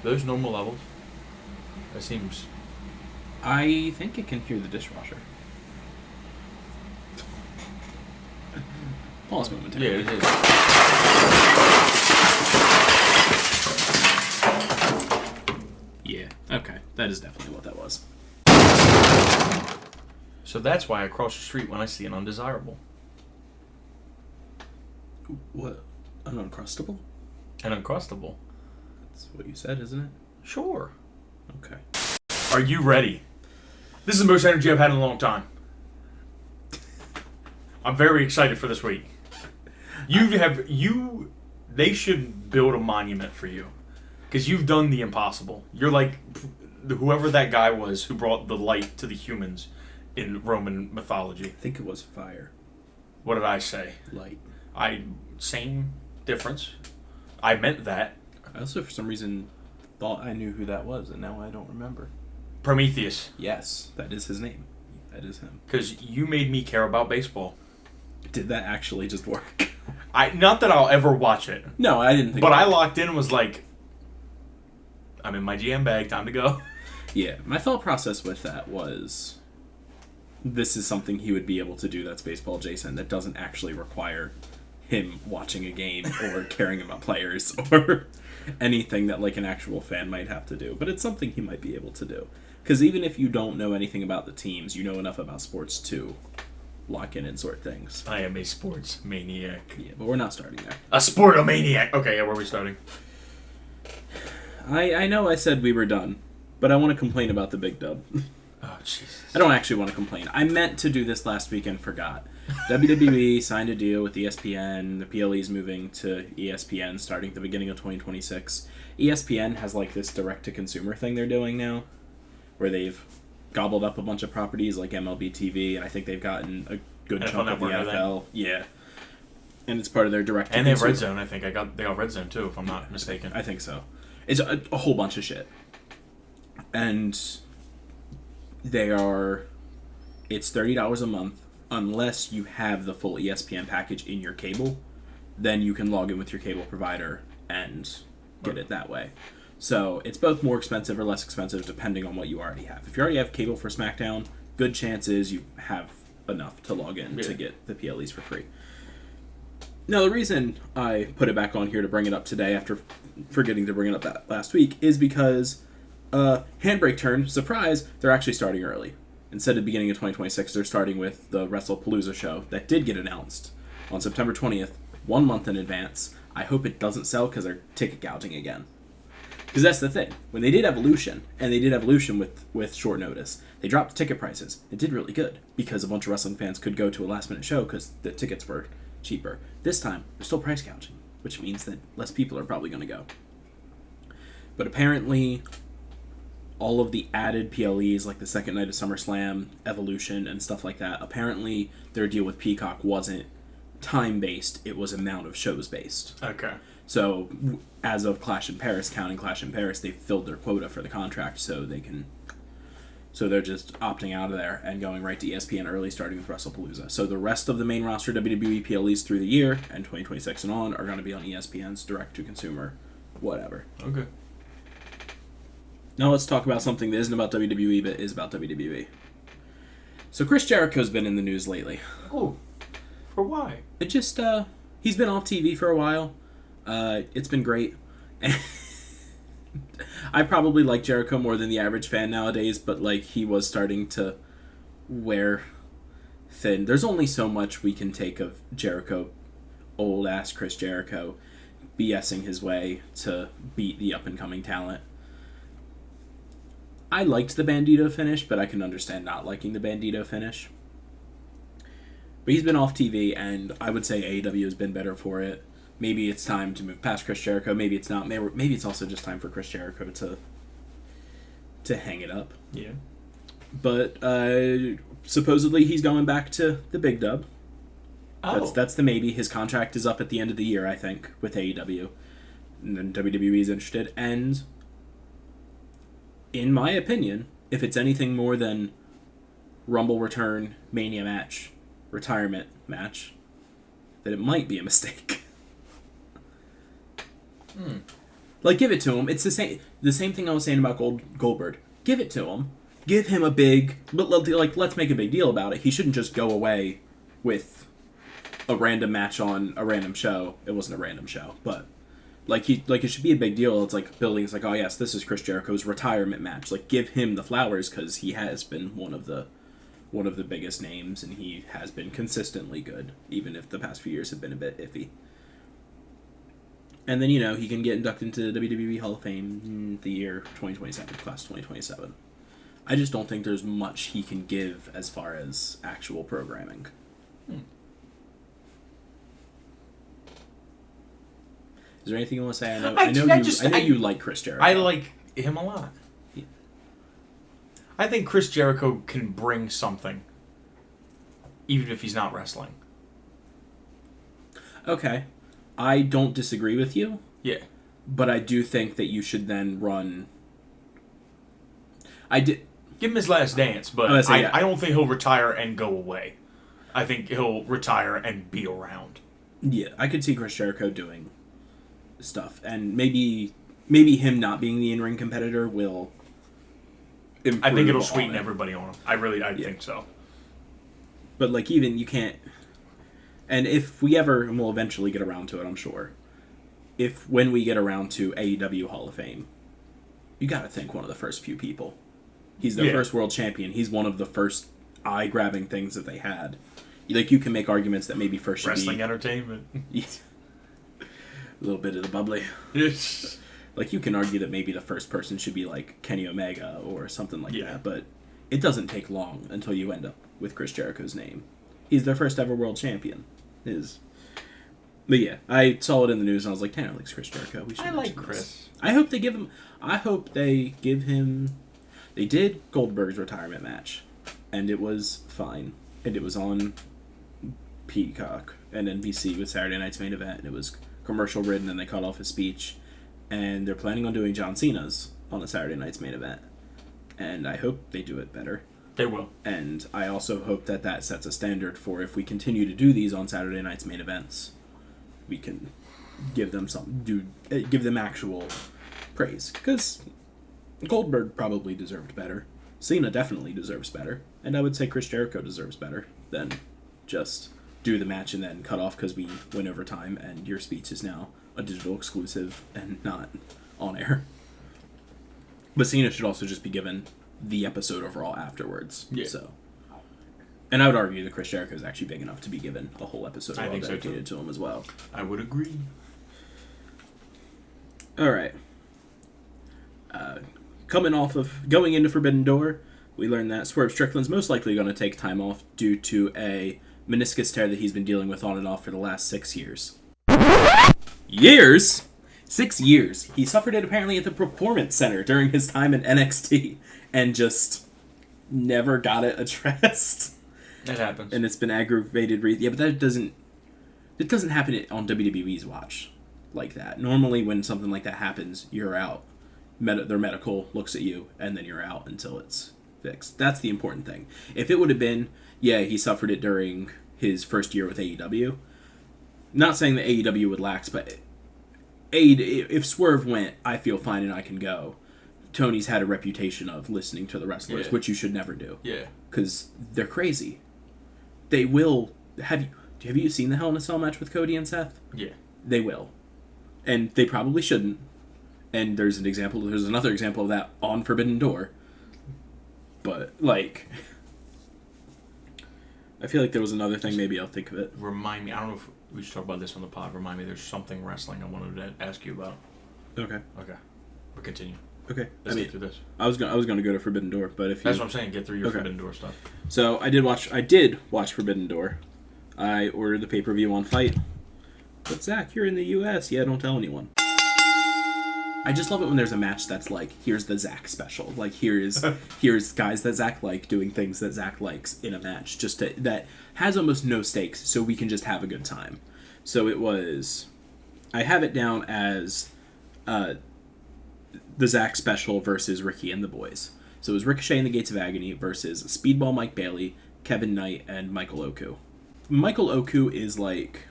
those normal levels? That seems... I think it can hear the dishwasher. Pause momentarily. Yeah, it is. Yeah, okay. That is definitely what that was. So that's why I cross the street when I see an undesirable. What? An Uncrustable? An Uncrustable. That's what you said, isn't it? Sure. Okay. Are you ready? This is the most energy I've had in a long time. I'm very excited for this week. They should build a monument for you. Because you've done the impossible. You're like whoever that guy was who brought the light to the humans in Roman mythology. I think it was fire. What did I say? Light. Same difference. I meant that. I also, for some reason, thought I knew who that was, and now I don't remember. Prometheus. Yes, that is his name. That is him. Because you made me care about baseball. Did that actually just work? Not that I'll ever watch it. No, I didn't think But I locked in and was like, I'm in my GM bag, time to go. Yeah, my thought process with that was, this is something he would be able to do that's baseball adjacent that doesn't actually require him watching a game or caring about players or anything that like an actual fan might have to do. But it's something he might be able to do. Because even if you don't know anything about the teams, you know enough about sports to lock in and sort things. I am a sports maniac. Yeah, but we're not starting there. A sportomaniac! Okay, yeah, where are we starting? I know I said we were done, but I want to complain about the big dub. Oh, Jesus. I don't actually want to complain. I meant to do this last week and forgot. WWE signed a deal with ESPN. The PLE's moving to ESPN starting at the beginning of 2026. ESPN has like this direct-to-consumer thing they're doing now, where they've gobbled up a bunch of properties like MLB TV, and I think they've gotten a good chunk of the NFL. Yeah. And it's part of their direct-to-consumer. And they have Red Zone, I think. They got Red Zone, too, if I'm not mistaken. I think so. It's a whole bunch of shit. And it's $30 a month unless you have the full ESPN package in your cable. Then you can log in with your cable provider and get it that way. So it's both more expensive or less expensive depending on what you already have. If you already have cable for SmackDown, good chances you have enough to log in to get the PLEs for free. Now, the reason I put it back on here to bring it up today after forgetting to bring it up that last week is because Handbrake turn, surprise, they're actually starting early. Instead of beginning of 2026, they're starting with the WrestlePalooza show that did get announced on September 20th, 1 month in advance. I hope it doesn't sell because they're ticket gouging again. Because that's the thing. When they did Evolution, and they did Evolution with short notice, they dropped the ticket prices. It did really good because a bunch of wrestling fans could go to a last-minute show because the tickets were cheaper. This time, they're still price gouging, which means that less people are probably going to go. But apparently, all of the added PLEs, like the second night of SummerSlam, Evolution, and stuff like that, apparently their deal with Peacock wasn't time-based, it was amount of shows-based. Okay. So, as of Clash in Paris, counting Clash in Paris, they've filled their quota for the contract, so they're just opting out of there and going right to ESPN early, starting with WrestlePalooza. So the rest of the main roster WWE PLEs through the year, and 2026 and on, are going to be on ESPN's direct-to-consumer, whatever. Okay. Now let's talk about something that isn't about WWE, but is about WWE. So Chris Jericho's been in the news lately. Oh, for why? It just, he's been off TV for a while. It's been great. I probably like Jericho more than the average fan nowadays, but like he was starting to wear thin. There's only so much we can take of Jericho, old ass Chris Jericho, BSing his way to beat the up and coming talent. I liked the Bandito finish, but I can understand not liking the Bandito finish. But he's been off TV, and I would say AEW has been better for it. Maybe it's time to move past Chris Jericho. Maybe it's not. Maybe it's also just time for Chris Jericho to hang it up. Yeah. But supposedly he's going back to the big dub. Oh. That's the maybe. His contract is up at the end of the year, I think, with AEW. And then WWE is interested. And in my opinion, if it's anything more than Rumble return, Mania match, retirement match, then it might be a mistake. Like, give it to him. It's the same thing I was saying about Goldberg. Give it to him. Give him a big... But, like, let's make a big deal about it. He shouldn't just go away with a random match on a random show. It wasn't a random show, but... Like, it should be a big deal. It's like building. It's like, oh, yes, this is Chris Jericho's retirement match. Like, give him the flowers, because he has been one of the biggest names, and he has been consistently good, even if the past few years have been a bit iffy. And then, he can get inducted into the WWE Hall of Fame in the year 2027, class 2027. I just don't think there's much he can give as far as actual programming. Is there anything you want to say? I know you like Chris Jericho. I like him a lot. Yeah. I think Chris Jericho can bring something, even if he's not wrestling. Okay. I don't disagree with you. Yeah. But I do think that you should then run... Give him his last dance, but I don't think he'll retire and go away. I think he'll retire and be around. Yeah, I could see Chris Jericho doing stuff, and maybe him not being the in-ring competitor will improve. I think it'll sweeten everybody on him. I think so. But like, even you can't, and if we ever, and we'll eventually get around to it, I'm sure, when we get around to AEW Hall of Fame, you gotta think one of the first few people. He's the first world champion. He's one of the first eye-grabbing things that they had. Like, you can make arguments that maybe first should wrestling entertainment. A little bit of the bubbly. Like, you can argue that maybe the first person should be like Kenny Omega or something like that, but it doesn't take long until you end up with Chris Jericho's name. He's their first ever world champion. But yeah, I saw it in the news and I was like, Tanner likes Chris Jericho. I like Chris. I hope they give him. They did Goldberg's retirement match, and it was fine, and it was on Peacock and NBC with Saturday Night's Main Event, and it was commercial ridden, and they cut off his speech, and they're planning on doing John Cena's on the Saturday Night's Main Event, and I hope they do it better. They will. And I also hope that sets a standard for, if we continue to do these on Saturday Night's Main Events, we can give them give them actual praise, because Goldberg probably deserved better. Cena definitely deserves better, and I would say Chris Jericho deserves better than just do the match and then cut off because we went over time and your speech is now a digital exclusive and not on air. But Cena should also just be given the episode overall afterwards. Yeah. So, and I would argue that Chris Jericho is actually big enough to be given a whole episode dedicated to him as well. I would agree. All right. Going into Forbidden Door, we learned that Swerve Strickland's most likely going to take time off due to a meniscus tear that he's been dealing with on and off for the last 6 years. Years? 6 years. He suffered it apparently at the Performance Center during his time in NXT and just never got it addressed. It happens. And it's been aggravated. Yeah, but it doesn't happen on WWE's watch like that. Normally when something like that happens, you're out. Their medical looks at you, and then you're out until it's fixed. That's the important thing. If it would have been, he suffered it during his first year with AEW. Not saying that AEW would lax, but if Swerve went, I feel fine and I can go. Tony's had a reputation of listening to the wrestlers, which you should never do. Yeah. Because they're crazy. They will... Have you seen the Hell in a Cell match with Cody and Seth? Yeah. They will. And they probably shouldn't. And there's another example of that on Forbidden Door. But, like... I feel like there was another thing, maybe I'll think of it. Remind me, I don't know if we should talk about this on the pod. Remind me, there's something wrestling I wanted to ask you about. Okay. We'll continue. Okay. Let's get through this. I was gonna go to Forbidden Door, but if that's what I'm saying, get through your Forbidden Door stuff. So I did watch Forbidden Door. I ordered the pay-per-view on Fight. But Zach, you're in the U.S. Yeah, don't tell anyone. I just love it when there's a match that's like, here's the Zach special. Like, here's guys that Zach like doing things that Zach likes in a match, that has almost no stakes, so we can just have a good time. So I have it down as the Zach special versus Ricky and the Boys. So it was Ricochet and the Gates of Agony versus Speedball Mike Bailey, Kevin Knight, and Michael Oku. Michael Oku is like,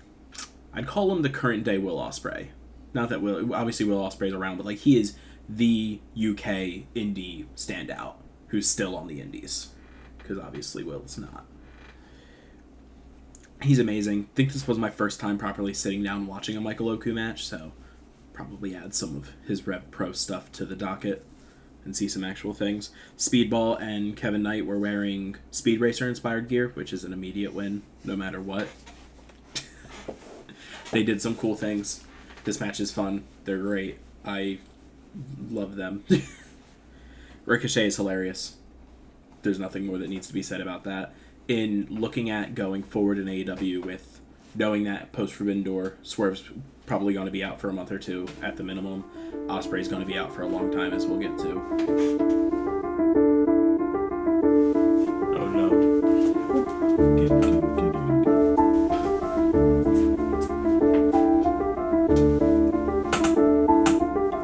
I'd call him the current day Will Ospreay. Not that Will Ospreay's around, but like he is the UK indie standout who's still on the indies, because obviously Will's not. He's amazing. I think this was my first time properly sitting down and watching a Michael Oku match, so probably add some of his Rev Pro stuff to the docket and see some actual things. Speedball and Kevin Knight were wearing Speed Racer inspired gear, which is an immediate win no matter what. They did some cool things. This match is fun. They're great. I love them. Ricochet is hilarious. There's nothing more that needs to be said about that. In looking at going forward in AEW with knowing that post Forbidden Door, Swerve's probably going to be out for a month or two at the minimum. Ospreay's going to be out for a long time, as we'll get to. Oh no.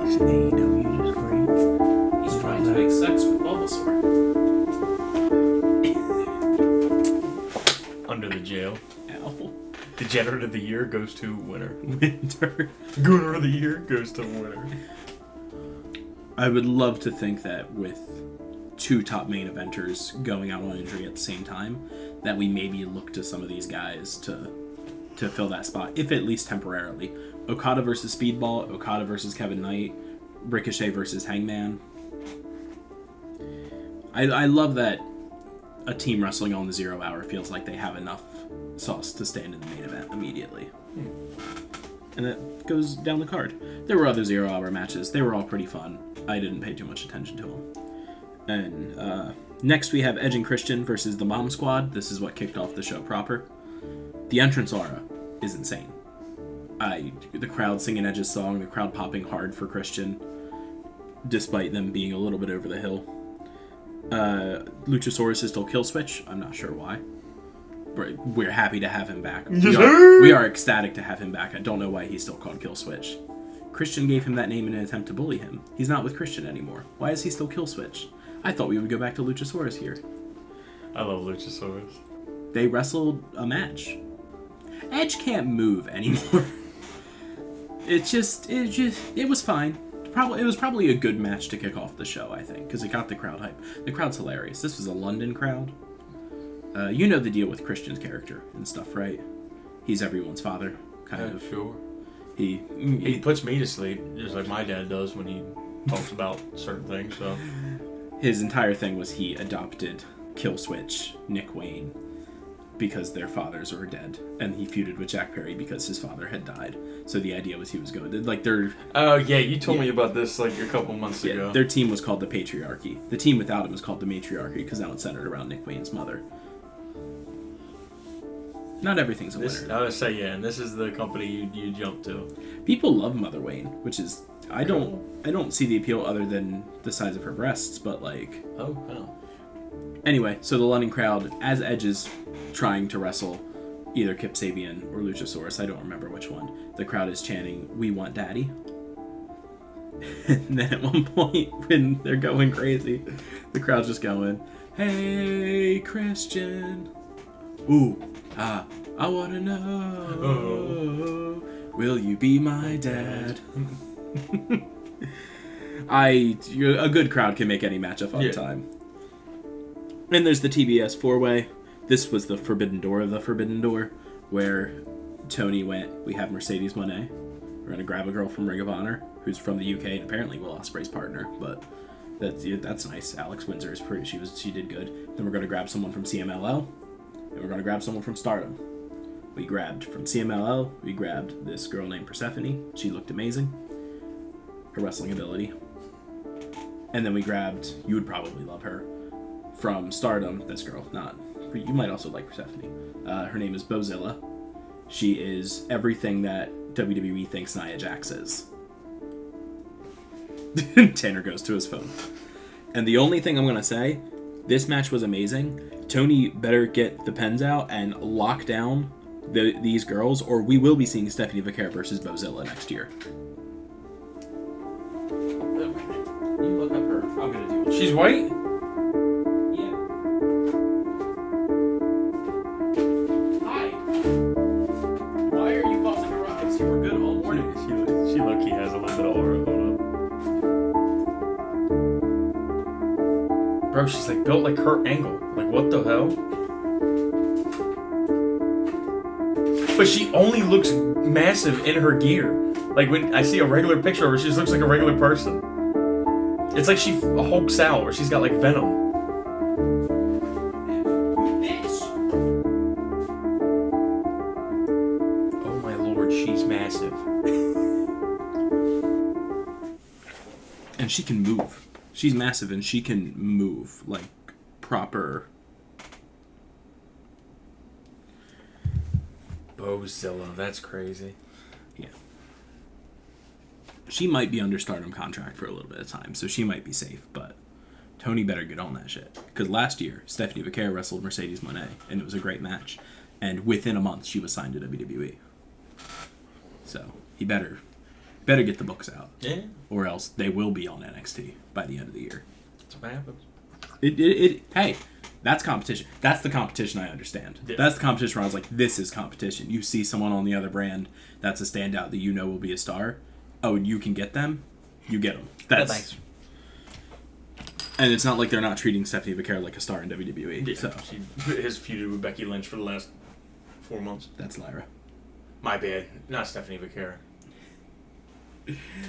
Isn't AEW just great? He's trying to make sex with Bulbasaur. Under the jail. Ow. Degenerate of the year goes to winner. Winter. Gooner of the year goes to winner. I would love to think that with two top main eventers going out on injury at the same time, that we maybe look to some of these guys to fill that spot, if at least temporarily. Okada versus Speedball, Okada versus Kevin Knight, Ricochet versus Hangman. I love that a team wrestling on the 0 hour feels like they have enough sauce to stand in the main event immediately. And that goes down the card. There were other 0 hour matches. They were all pretty fun. I didn't pay too much attention to them. And next we have Edge and Christian versus the Bomb Squad. This is what kicked off the show proper. The entrance aura is insane. The crowd singing Edge's song, the crowd popping hard for Christian, despite them being a little bit over the hill. Luchasaurus is still Killswitch. I'm not sure why. We're happy to have him back. We are ecstatic to have him back. I don't know why he's still called Killswitch. Christian gave him that name in an attempt to bully him. He's not with Christian anymore. Why is he still Killswitch? I thought we would go back to Luchasaurus here. I love Luchasaurus. They wrestled a match. Edge can't move anymore. It was fine. It was probably a good match to kick off the show, I think, because it got the crowd hype. The crowd's hilarious. This was a London crowd. You know the deal with Christian's character and stuff, right? He's everyone's father, kind of. Sure. He puts me to sleep, just like my dad does when he talks about certain things. So his entire thing was he adopted Killswitch, Nick Wayne, because their fathers were dead, and he feuded with Jack Perry because his father had died. So the idea was he was going to Oh yeah, you told me about this like a couple months ago. Their team was called the Patriarchy. The team without him was called the Matriarchy because now it's centered around Nick Wayne's mother. Not everything's a winner. I would say yeah, and this is the company you jump to. People love Mother Wayne, which is I don't see the appeal other than the size of her breasts, but like oh. Anyway, so the London crowd, as Edge is trying to wrestle either Kip Sabian or Luchasaurus, I don't remember which one, the crowd is chanting, "We want Daddy." And then at one point, when they're going crazy, the crowd's just going, "Hey, Christian. Ooh, I want to know, will you be my dad?" A good crowd can make any match a fun time. And there's the TBS 4-way. This was the Forbidden Door of the Forbidden Door, where Tony went, we have Mercedes Moné. We're going to grab a girl from Ring of Honor, who's from the UK, and apparently Will Ospreay's partner, but that's nice. Alex Windsor is pretty, she did good. Then we're going to grab someone from CMLL, and we're going to grab someone from Stardom. We grabbed from CMLL, we grabbed this girl named Persephone. She looked amazing. Her wrestling ability. And then we grabbed, you would probably love her, from Stardom, this girl, you might also like Persephone. Her name is Bozilla. She is everything that WWE thinks Nia Jax is. Tanner goes to his phone. And the only thing I'm going to say, this match was amazing. Tony better get the pens out and lock down these girls, or we will be seeing Stephanie Vaquer versus Bozilla next year. You look up her. I'm going to do it. She's white? Yeah. Hi. Why are you causing a ruckus? You were good all morning. She look, he has a little bit of aura. Hold up. Bro, she's like built like Kurt Angle. Like, what the hell? But she only looks massive in her gear. Like, when I see a regular picture of her, she just looks like a regular person. It's like she hulks out, or she's got like venom. Oh my lord, she's massive. And she can move. She's massive and she can move like proper. Bozilla, that's crazy. Yeah. She might be under Stardom contract for a little bit of time, so she might be safe, but Tony better get on that shit. Because last year, Stephanie Vaquera wrestled Mercedes Moné, and it was a great match. And within a month, she was signed to WWE. So, he better get the books out. Yeah. Or else they will be on NXT by the end of the year. That's what happens. Hey, that's competition. That's the competition I understand. Yeah. That's the competition where I was like, this is competition. You see someone on the other brand that's a standout that you know will be a star. Oh, and you can get them? You get them. That's nice. And it's not like they're not treating Stephanie Vaquera like a star in WWE. Yeah, So she has feuded with Becky Lynch for the last 4 months. that's Lyra. My bad. Not Stephanie Vaquera.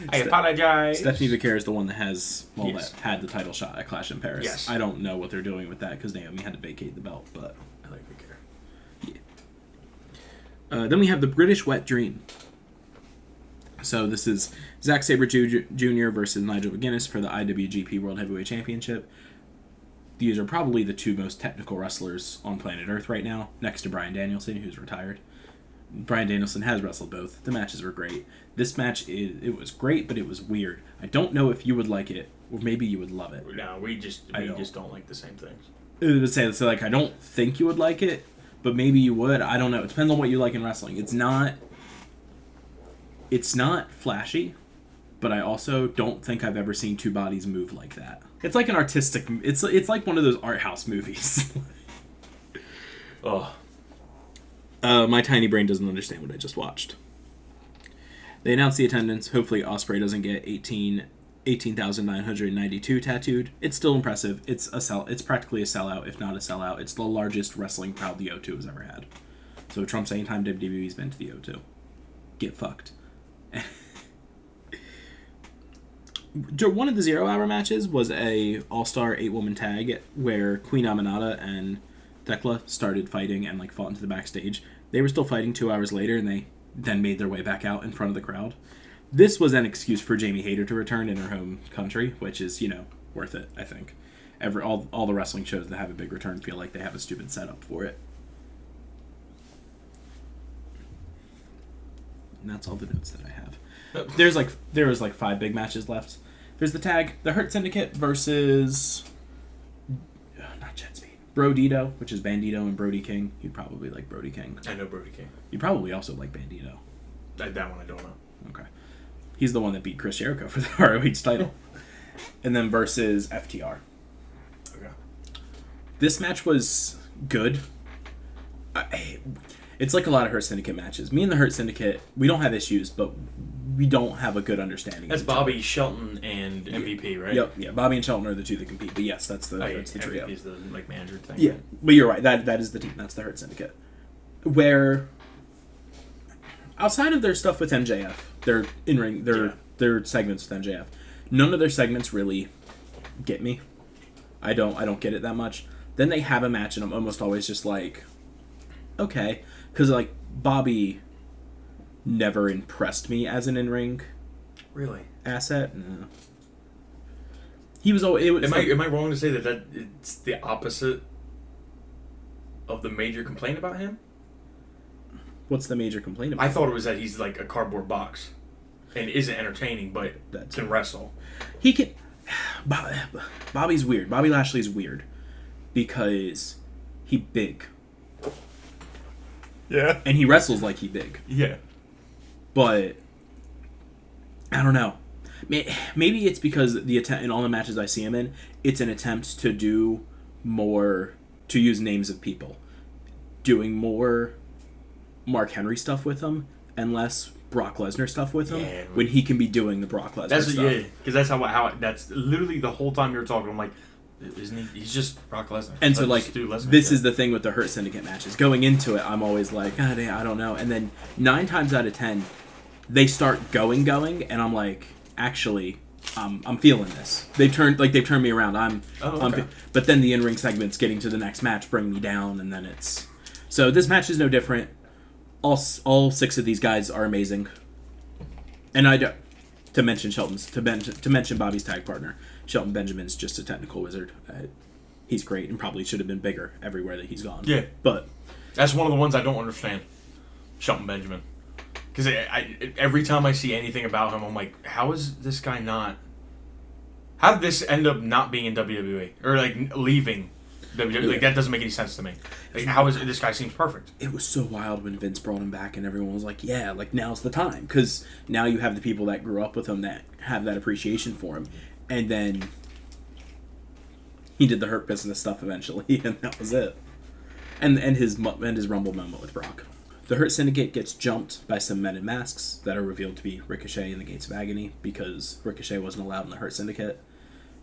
I apologize. Stephanie Vaquera is the one that has, Yes. that had the title shot at Clash in Paris. Yes. I don't know what they're doing with that because Naomi had to vacate the belt, but I like Vaquera. Then we have the British Wet Dream. So this is Zack Sabre Jr. versus Nigel McGuinness for the IWGP World Heavyweight Championship. These are probably the two most technical wrestlers on planet Earth right now, next to Bryan Danielson, who's retired. Bryan Danielson has wrestled both. The matches were great. This match, it was great, but it was weird. I don't know if you would like it, or maybe you would love it. No, we just don't like the same things. I would say, so like, I don't think you would like it, but maybe you would. I don't know. It depends on what you like in wrestling. It's not flashy, but I also don't think I've ever seen two bodies move like that. It's like an artistic. It's like one of those art house movies. Oh, my tiny brain doesn't understand what I just watched. They announced the attendance. Hopefully, Ospreay doesn't get 18,992 tattooed. It's still impressive. It's practically a sellout, if not a sellout. It's the largest wrestling crowd the O2 has ever had. So Trump's anytime WWE's been to the O2. Get fucked. One of the 0 hour matches was a all-star 8-woman tag where Queen Aminata and Thekla started fighting and fought into the backstage. They were still fighting 2 hours later, and they then made their way back out in front of the crowd. This was an excuse for Jamie Hayter to return in her home country, which is, worth it, I think. All the wrestling shows that have a big return feel like they have a stupid setup for it. And that's all the notes that I have. There was 5 big matches left. There's the tag, the Hurt Syndicate versus not Jet Speed, Brodito, which is Bandito and Brody King. You'd probably like Brody King. I know Brody King. You probably also like Bandito. That one I don't know. Okay. He's the one that beat Chris Jericho for the ROH title. And then versus FTR. Okay. This match was good. It's like a lot of Hurt Syndicate matches. Me and the Hurt Syndicate, we don't have issues, but we don't have a good understanding. That's Bobby, Shelton, and MVP, right? Yep. Yeah, Bobby and Shelton are the two that compete. But yes, that's the trio. MVP's the manager thing. Yeah, but you're right. That is the team. That's the Hurt Syndicate. Where outside of their stuff with MJF, their in-ring, their segments with MJF, none of their segments really get me. I don't get it that much. Then they have a match, and I'm almost always just like, okay, because Bobby never impressed me as an in-ring Really? asset. No. He was always. Am I wrong to say that it's the opposite of the major complaint about him? What's the major complaint about? I thought it was that he's like a cardboard box and isn't entertaining, but can wrestle. He can. Bobby's weird. Bobby Lashley's weird because he big. Yeah. And he wrestles like he big. Yeah. But I don't know. Maybe it's because in all the matches I see him in, it's an attempt to do more, to use names of people, doing more Mark Henry stuff with him and less Brock Lesnar stuff with him Yeah. when he can be doing the Brock Lesnar That's stuff. yeah, because that's how that's literally the whole time you're talking. I'm like, isn't he? He's just Brock Lesnar. And so like just do Lesnar this shit. is the thing with the Hurt Syndicate matches. Going into it, I'm always like, I don't know. And then 9 times out of 10, they start going, and I'm like, actually, I'm feeling this. They've turned me around. But then the in-ring segments getting to the next match bring me down, and then it's so this match is no different. All 6 of these guys are amazing, and I don't to mention to mention Bobby's tag partner. Shelton Benjamin's just a technical wizard. He's great and probably should have been bigger everywhere that he's gone. Yeah, but that's one of the ones I don't understand. Shelton Benjamin. Because every time I see anything about him, I'm like, how is this guy not... How did this end up not being in WWE? Or, like, leaving WWE? Yeah. Like, that doesn't make any sense to me. Like, how is... This guy seems perfect. It was so wild when Vince brought him back and everyone was like, yeah, like, now's the time. Because now you have the people that grew up with him that have that appreciation for him. And then he did the Hurt Business stuff eventually, and that was it. And his Rumble moment with Brock. The Hurt Syndicate gets jumped by some men in masks that are revealed to be Ricochet and the Gates of Agony because Ricochet wasn't allowed in the Hurt Syndicate.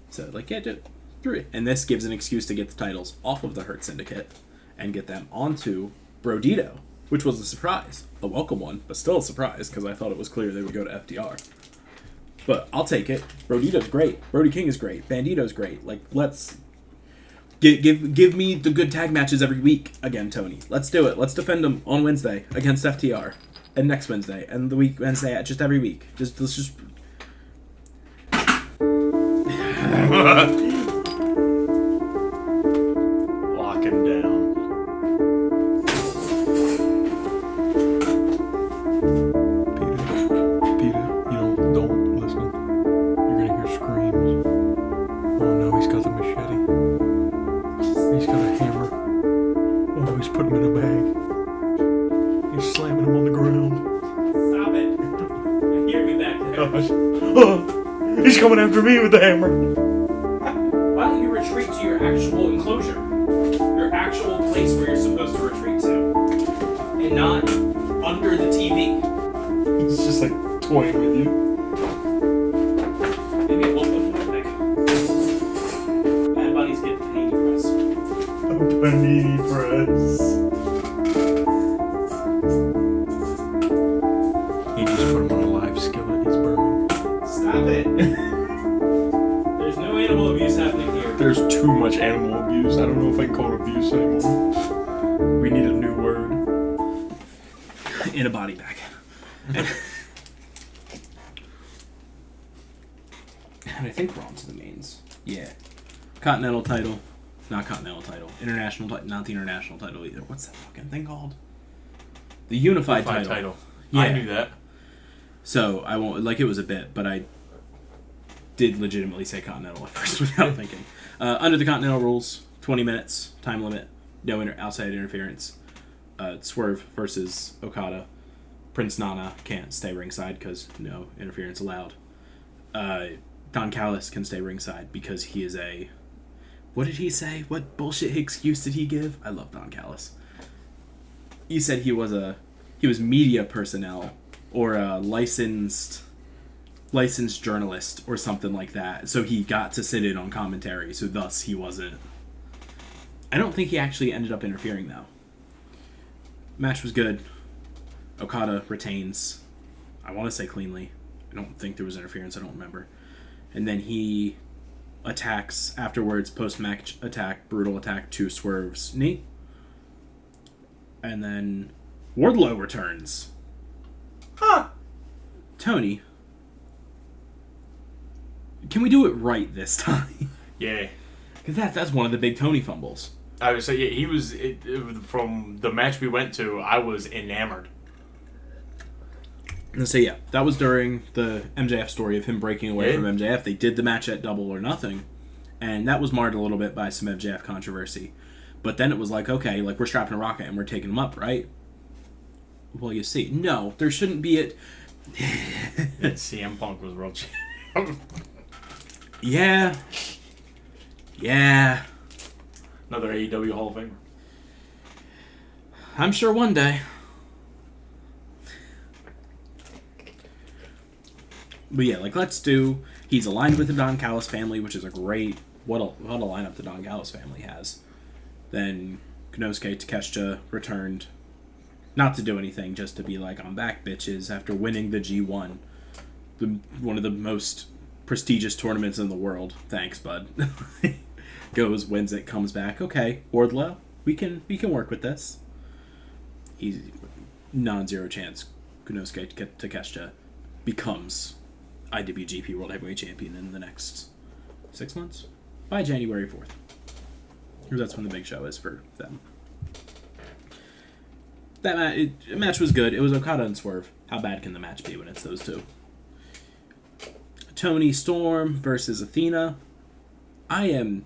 So, like, yeah, dude, through it. And this gives an excuse to get the titles off of the Hurt Syndicate and get them onto Brodito, which was a surprise. A welcome one, but still a surprise because I thought it was clear they would go to FDR. But I'll take it. Brodito's great. Brody King is great. Bandito's great. Like, let's... Give me the good tag matches every week again, Tony. Let's do it. Let's defend them on Wednesday against FTR, and next Wednesday, and the week Wednesday, just every week. Let's just. Lock him down. Peter, don't listen. You're gonna hear screams. Oh no, he's got the machete. He's got a hammer. Oh, he's putting him in a bag. He's slamming him on the ground. Stop it. I hear me back there. Oh, he's coming after me with the hammer. Why don't you retreat to your actual enclosure? Your actual place where you're supposed to retreat to. And not under the TV. He's just like toying with you. Maybe we'll put it back. Bad Bunny's getting panini press. A panini press. He just put him on a live skillet. He's burning. Stop it. There's no animal abuse happening here. There's too much animal abuse. I don't know if I can call it abuse anymore. We need a new word. In a body bag. And I think we're on to the mains. Yeah. Continental title. Not Continental title. International title. Not the International title either. What's that fucking thing called? The Unified title. Yeah. I knew that. So, I won't... Like, it was a bit, but I did legitimately say Continental at first without thinking. Under the Continental rules, 20 minutes, time limit, no outside interference. Swerve versus Okada. Prince Nana can't stay ringside because no interference allowed. Don Callis can stay ringside because he is a... What did he say? What bullshit excuse did he give? I love Don Callis. He said he was media personnel or a licensed journalist or something like that. So he got to sit in on commentary, so thus he wasn't... I don't think he actually ended up interfering, though. Match was good. Okada retains, I want to say cleanly. I don't think there was interference, I don't remember. And then he attacks afterwards, post-match attack, brutal attack to Swerve's knee. And then Wardlow returns. Huh. Tony, can we do it right this time? Yeah. Because that's one of the big Tony fumbles. I would say, yeah, he was... from the match we went to, I was enamored. And so, yeah, that was during the MJF story of him breaking away from MJF. They did the match at Double or Nothing, and that was marred a little bit by some MJF controversy. But then it was like, okay, like, we're strapping a rocket and we're taking him up, right? Well, you see. No, there shouldn't be it. CM Punk was world champion. Yeah. Yeah. Another AEW Hall of Famer. I'm sure one day. But yeah, like he's aligned with the Don Callis family, which is a great what a lineup the Don Callis family has. Then Konosuke Takeshita returned, not to do anything, just to be like, I'm back, bitches, after winning the G1, one of the most prestigious tournaments in the world. Thanks, bud. Goes, wins it, comes back. Okay, Wardlow, we can work with this. He's non-zero chance Konosuke Takeshita becomes IWGP World Heavyweight Champion in the next 6 months? By January 4th. Because that's when the big show is for them. That match was good. It was Okada and Swerve. How bad can the match be when it's those two? Toni Storm versus Athena. I am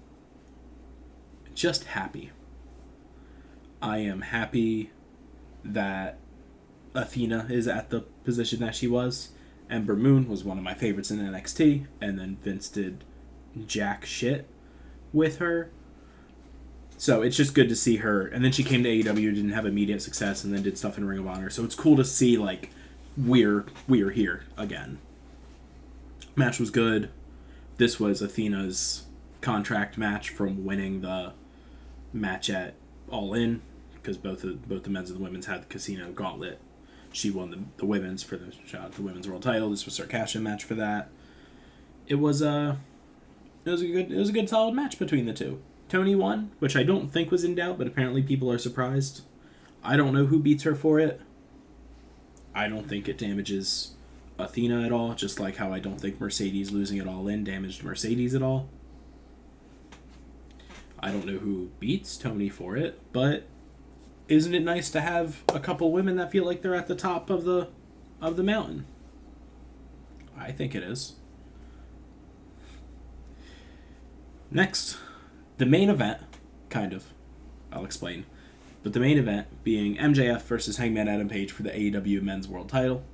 just happy. I am happy that Athena is at the position that she was. Ember Moon was one of my favorites in NXT, and then Vince did jack shit with her. So it's just good to see her. And then she came to AEW, didn't have immediate success, and then did stuff in Ring of Honor. So it's cool to see, like, we're here again. Match was good. This was Athena's contract match from winning the match at All In, because both the men's and the women's had the Casino Gauntlet. She won the women's for the shot at the women's world title. This was her cash-in match for that. It was a good solid match between the two. Toni won, which I don't think was in doubt, but apparently people are surprised. I don't know who beats her for it. I don't think it damages Athena at all, just like how I don't think Mercedes losing it All In damaged Mercedes at all. I don't know who beats Toni for it, but isn't it nice to have a couple women that feel like they're at the top of the mountain? I think it is. Next, the main event, kind of. I'll explain. But the main event being MJF versus Hangman Adam Page for the AEW Men's World Title.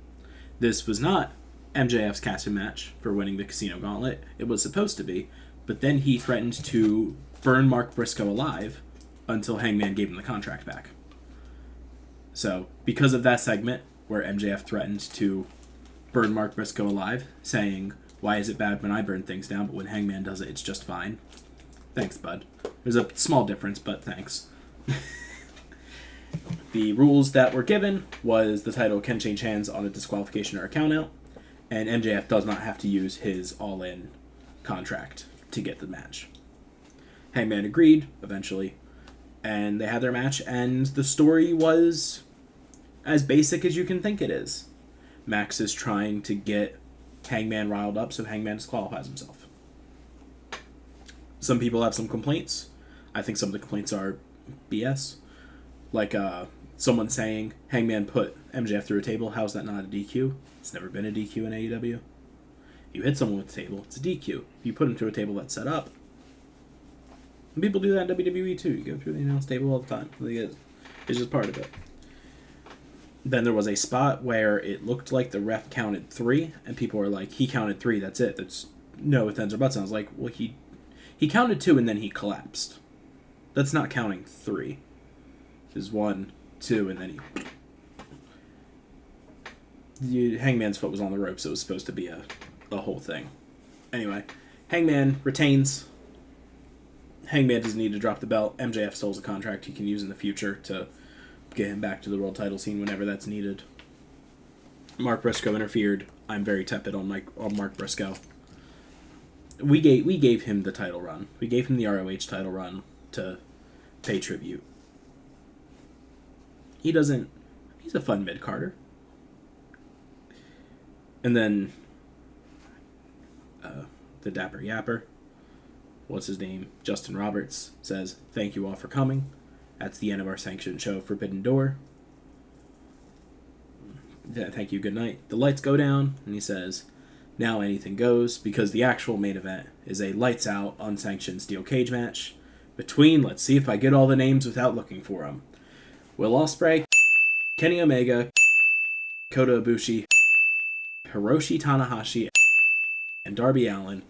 This was not MJF's cash-in match for winning the Casino Gauntlet. It was supposed to be, but then he threatened to burn Mark Briscoe alive until Hangman gave him the contract back. So, because of that segment where MJF threatened to burn Mark Briscoe alive, saying, "Why is it bad when I burn things down, but when Hangman does it, it's just fine?" Thanks, bud. There's a small difference, but thanks. The rules that were given was the title can change hands on a disqualification or a countout, and MJF does not have to use his all-in contract to get the match. Hangman agreed, eventually, and they had their match, and the story was as basic as you can think it is. Max is trying to get Hangman riled up so Hangman disqualifies himself. Some people have some complaints. I think some of the complaints are BS. Like someone saying, Hangman put MJF through a table, how's that not a DQ? It's never been a DQ in AEW. You hit someone with the table, it's a DQ. If you put him through a table that's set up, and people do that in WWE too. You go through the announce table all the time. It's just part of it. Then there was a spot where it looked like the ref counted 3, and people were like, he counted 3, that's it. That's no ifs, ands, or buts. And I was like, well, he counted 2 and then he collapsed. That's not counting 3. It's 1, 2, and then Hangman's foot was on the rope, so it was supposed to be a whole thing. Anyway, Hangman retains. Hangman doesn't need to drop the belt. MJF still has a contract he can use in the future to get him back to the world title scene whenever that's needed. Mark Briscoe interfered. I'm very tepid on Mark Briscoe. We gave him the title run. We gave him the ROH title run to pay tribute. He's a fun mid-carder. And then the Dapper Yapper, what's his name? Justin Roberts says, thank you all for coming. That's the end of our sanctioned show, Forbidden Door. Thank you, good night. The lights go down, and he says, now anything goes, because the actual main event is a lights-out, unsanctioned steel cage match between, let's see if I get all the names without looking for them, Will Ospreay, Kenny Omega, Kota Ibushi, Hiroshi Tanahashi, and Darby Allin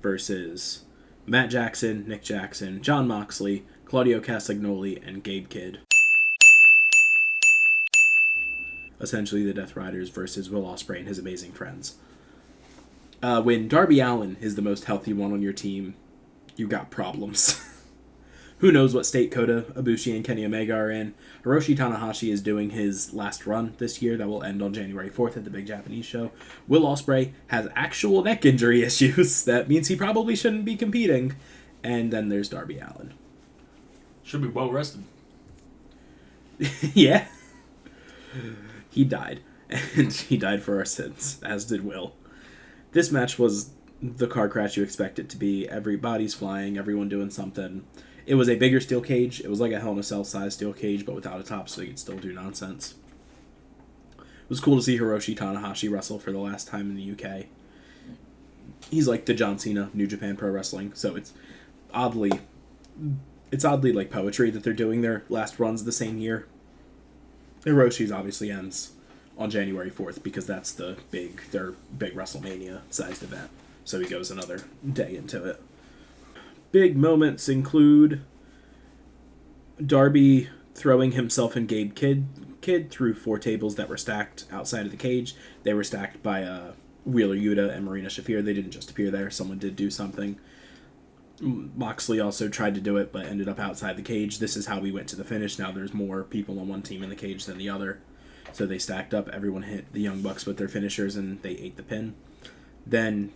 versus Matt Jackson, Nick Jackson, Jon Moxley, Claudio Castagnoli, and Gabe Kidd. Essentially the Death Riders versus Will Ospreay and his amazing friends. When Darby Allin is the most healthy one on your team, you got problems. Who knows what state Kota Ibushi and Kenny Omega are in. Hiroshi Tanahashi is doing his last run this year that will end on January 4th at the Big Japanese Show. Will Ospreay has actual neck injury issues. That means he probably shouldn't be competing. And then there's Darby Allin. Should be well rested. Yeah. He died. And he died for our sins, as did Will. This match was the car crash you expect it to be. Everybody's flying, everyone doing something. It was a bigger steel cage. It was like a Hell in a Cell size steel cage, but without a top, so you could still do nonsense. It was cool to see Hiroshi Tanahashi wrestle for the last time in the UK. He's like the John Cena of New Japan Pro Wrestling, so it's oddly like poetry that they're doing their last runs the same year. Hiroshi's obviously ends on January 4th because that's their big WrestleMania sized event. So he goes another day into it. Big moments include Darby throwing himself and Gabe Kidd through 4 tables that were stacked outside of the cage. They were stacked by Wheeler Yuta and Marina Shafir. They didn't just appear there. Someone did do something. Moxley also tried to do it, but ended up outside the cage. This is how we went to the finish. Now there's more people on one team in the cage than the other. So they stacked up. Everyone hit the Young Bucks with their finishers, and they ate the pin. Then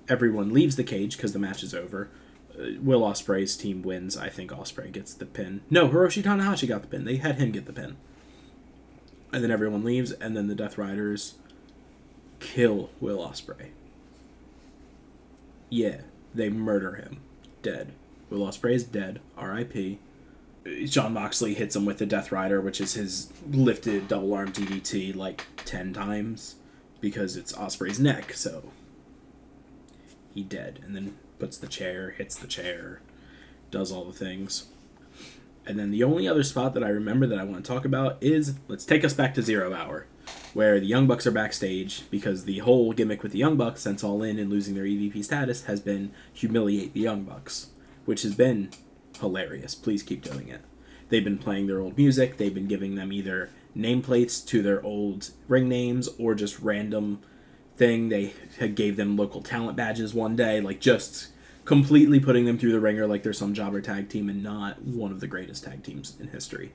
everyone leaves the cage because the match is over. Will Ospreay's team wins. I think Ospreay gets the pin. No, Hiroshi Tanahashi got the pin. They had him get the pin. And then everyone leaves, and then the Death Riders kill Will Ospreay. Yeah, they murder him. Dead. Will Ospreay is dead. R.I.P. Jon Moxley hits him with the Death Rider, which is his lifted double arm DDT like 10 times because it's Ospreay's neck, so he dead. And then puts the chair, hits the chair, does all the things. And then the only other spot that I remember that I want to talk about is, let's take us back to 0 Hour, where the Young Bucks are backstage because the whole gimmick with the Young Bucks since All In and losing their EVP status has been humiliate the Young Bucks, which has been hilarious. Please keep doing it. They've been playing their old music. They've been giving them either nameplates to their old ring names or just random thing. They gave them local talent badges one day, like just completely putting them through the ringer like they're some jobber tag team and not one of the greatest tag teams in history.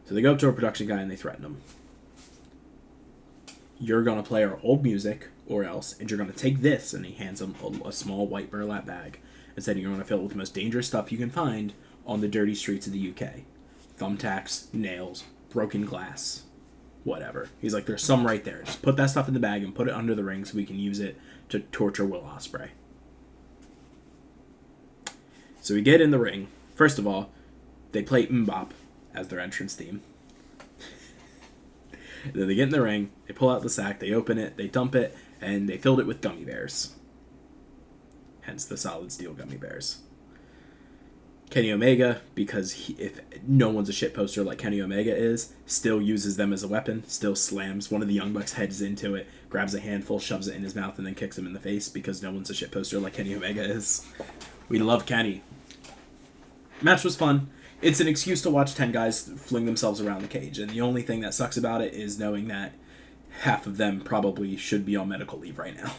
So they go up to a production guy and they threaten him. You're going to play our old music or else, and you're going to take this, and he hands him a small white burlap bag and said you're going to fill it with the most dangerous stuff you can find on the dirty streets of the UK. Thumbtacks, nails, broken glass, whatever. He's like, there's some right there. Just put that stuff in the bag and put it under the ring so we can use it to torture Will Ospreay. So we get in the ring. First of all, they play Mbop as their entrance theme. Then they get in the ring, they pull out the sack, they open it, they dump it, and they filled it with gummy bears. Hence the solid steel gummy bears. Kenny Omega, because if no one's a shitposter like Kenny Omega is, still uses them as a weapon, still slams one of the Young Bucks' heads into it, grabs a handful, shoves it in his mouth, and then kicks him in the face because no one's a shitposter like Kenny Omega is. We love Kenny. Match was fun. It's an excuse to watch 10 guys fling themselves around the cage, and the only thing that sucks about it is knowing that half of them probably should be on medical leave right now.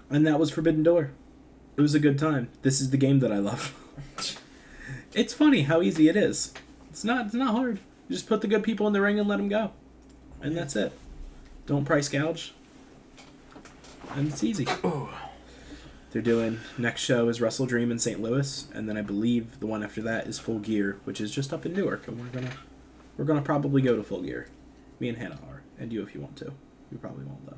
And that was Forbidden Door. It was a good time. This is the game that I love. It's funny how easy it is. It's not hard. You just put the good people in the ring and let them go. And that's it. Don't price gouge. And it's easy. Oh. They're doing, next show is Wrestle Dream in St. Louis, and then I believe the one after that is Full Gear, which is just up in Newark, and we're gonna probably go to Full Gear. Me and Hannah are, and you if you want to. You probably won't though.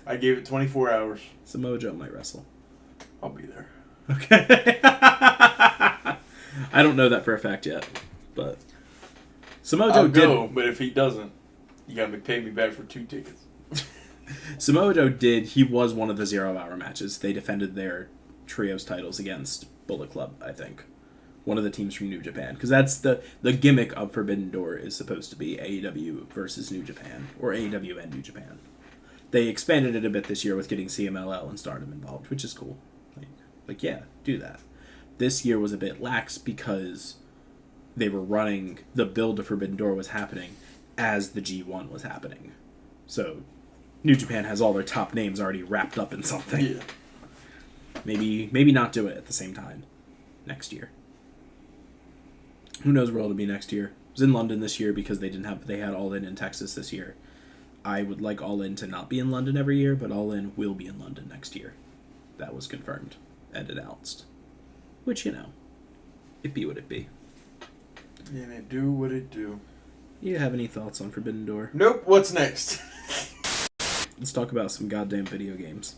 I gave it 24 hours. Samoa Joe might wrestle. I'll be there. Okay. I don't know that for a fact yet, but Samoa Joe did. Go, but if he doesn't, you gotta pay me back for 2 tickets. Samoa Joe did. He was one of the 0 Hour matches. They defended their trios titles against Bullet Club, I think. One of the teams from New Japan. Because that's the gimmick of Forbidden Door is supposed to be AEW versus New Japan. Or AEW and New Japan. They expanded it a bit this year with getting CMLL and Stardom involved, which is cool. Like yeah, do that. This year was a bit lax because they were running, the build to Forbidden Door was happening as the G1 was happening. So New Japan has all their top names already wrapped up in something. Yeah. Maybe not do it at the same time next year. Who knows where it'll be next year? It was in London this year because they had All In Texas this year. I would like All In to not be in London every year, but All In will be in London next year. That was confirmed and announced. Which, it be what it be. And it do what it do. You have any thoughts on Forbidden Door? Nope. What's next? Let's talk about some goddamn video games.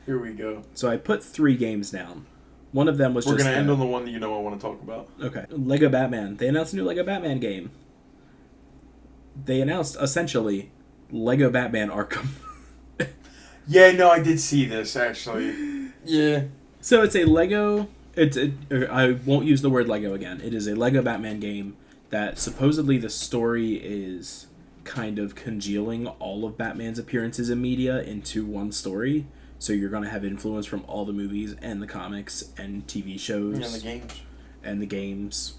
Here we go. So I put 3 games down. One of them was We're just... going to end on the one that I want to talk about. Okay. Lego Batman. They announced a new Lego Batman game. They announced, essentially, Lego Batman Arkham. Yeah, no, I did see this, actually. Yeah. So it's a Lego... I won't use the word Lego again. It is a Lego Batman game that supposedly the story is kind of congealing all of Batman's appearances in media into one story. So you're going to have influence from all the movies and the comics and TV shows. And the games.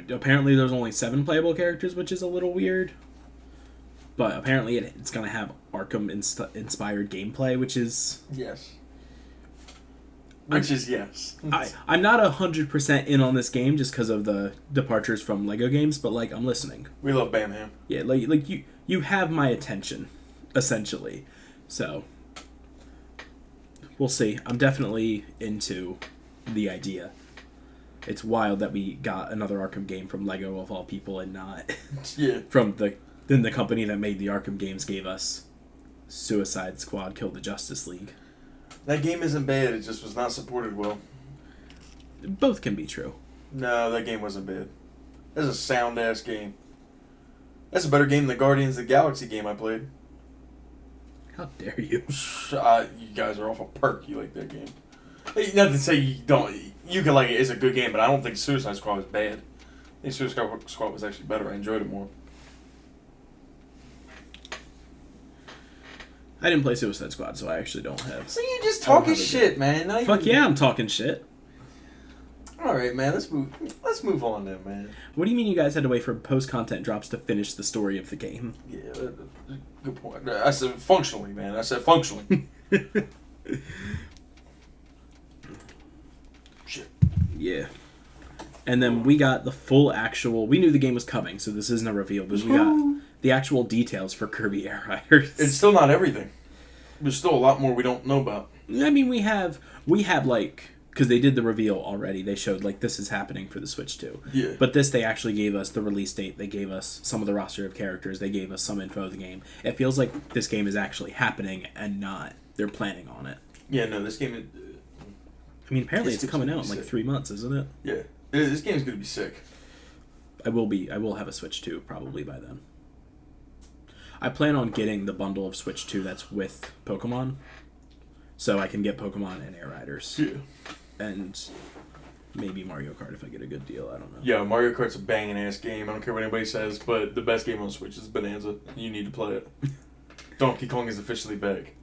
Apparently there's only 7 playable characters, which is a little weird. But apparently it's going to have Arkham-inspired gameplay, which is... Yes. Yes. I'm not 100% in on this game just because of the departures from Lego games, but, I'm listening. We love Bam-Ham. Yeah, you have my attention, essentially. So, we'll see. I'm definitely into the idea. It's wild that we got another Arkham game from Lego of all people and not from the company that made the Arkham games gave us Suicide Squad Kill the Justice League. That game isn't bad, it just was not supported well. Both can be true. No, that game wasn't bad. That's a sound-ass game. That's a better game than the Guardians of the Galaxy game I played. How dare you? You guys are off a perk, you like that game. Hey, not to say you don't... You can like it, it's a good game, but I don't think Suicide Squad was bad. I think Suicide Squad was actually better. I enjoyed it more. I didn't play Suicide Squad, so I actually don't have... So you're just talking shit, man. Fuck yeah, I'm talking shit. Alright, man, let's move on then, man. What do you mean you guys had to wait for post-content drops to finish the story of the game? Yeah, good point. I said functionally, man. I said functionally. Shit. Yeah. And then we got the full actual... We knew the game was coming, so this isn't a reveal, but we got the actual details for Kirby Airiders. It's still not everything. There's still a lot more we don't know about. I mean, we have because they did the reveal already. They showed, this is happening for the Switch 2. Yeah. But this, they actually gave us the release date. They gave us some of the roster of characters. They gave us some info of the game. It feels like this game is actually happening and not they're planning on it. Yeah, no, this game is... I mean, apparently it's coming out in 3 months, isn't it? Yeah. This game is going to be sick. I will have a Switch 2 probably by then. I plan on getting the bundle of Switch 2 that's with Pokemon. So I can get Pokemon and Airiders. Yeah. And maybe Mario Kart if I get a good deal. I don't know. Yeah, Mario Kart's a banging ass game. I don't care what anybody says, but the best game on Switch is Bonanza. You need to play it. Donkey Kong is officially back.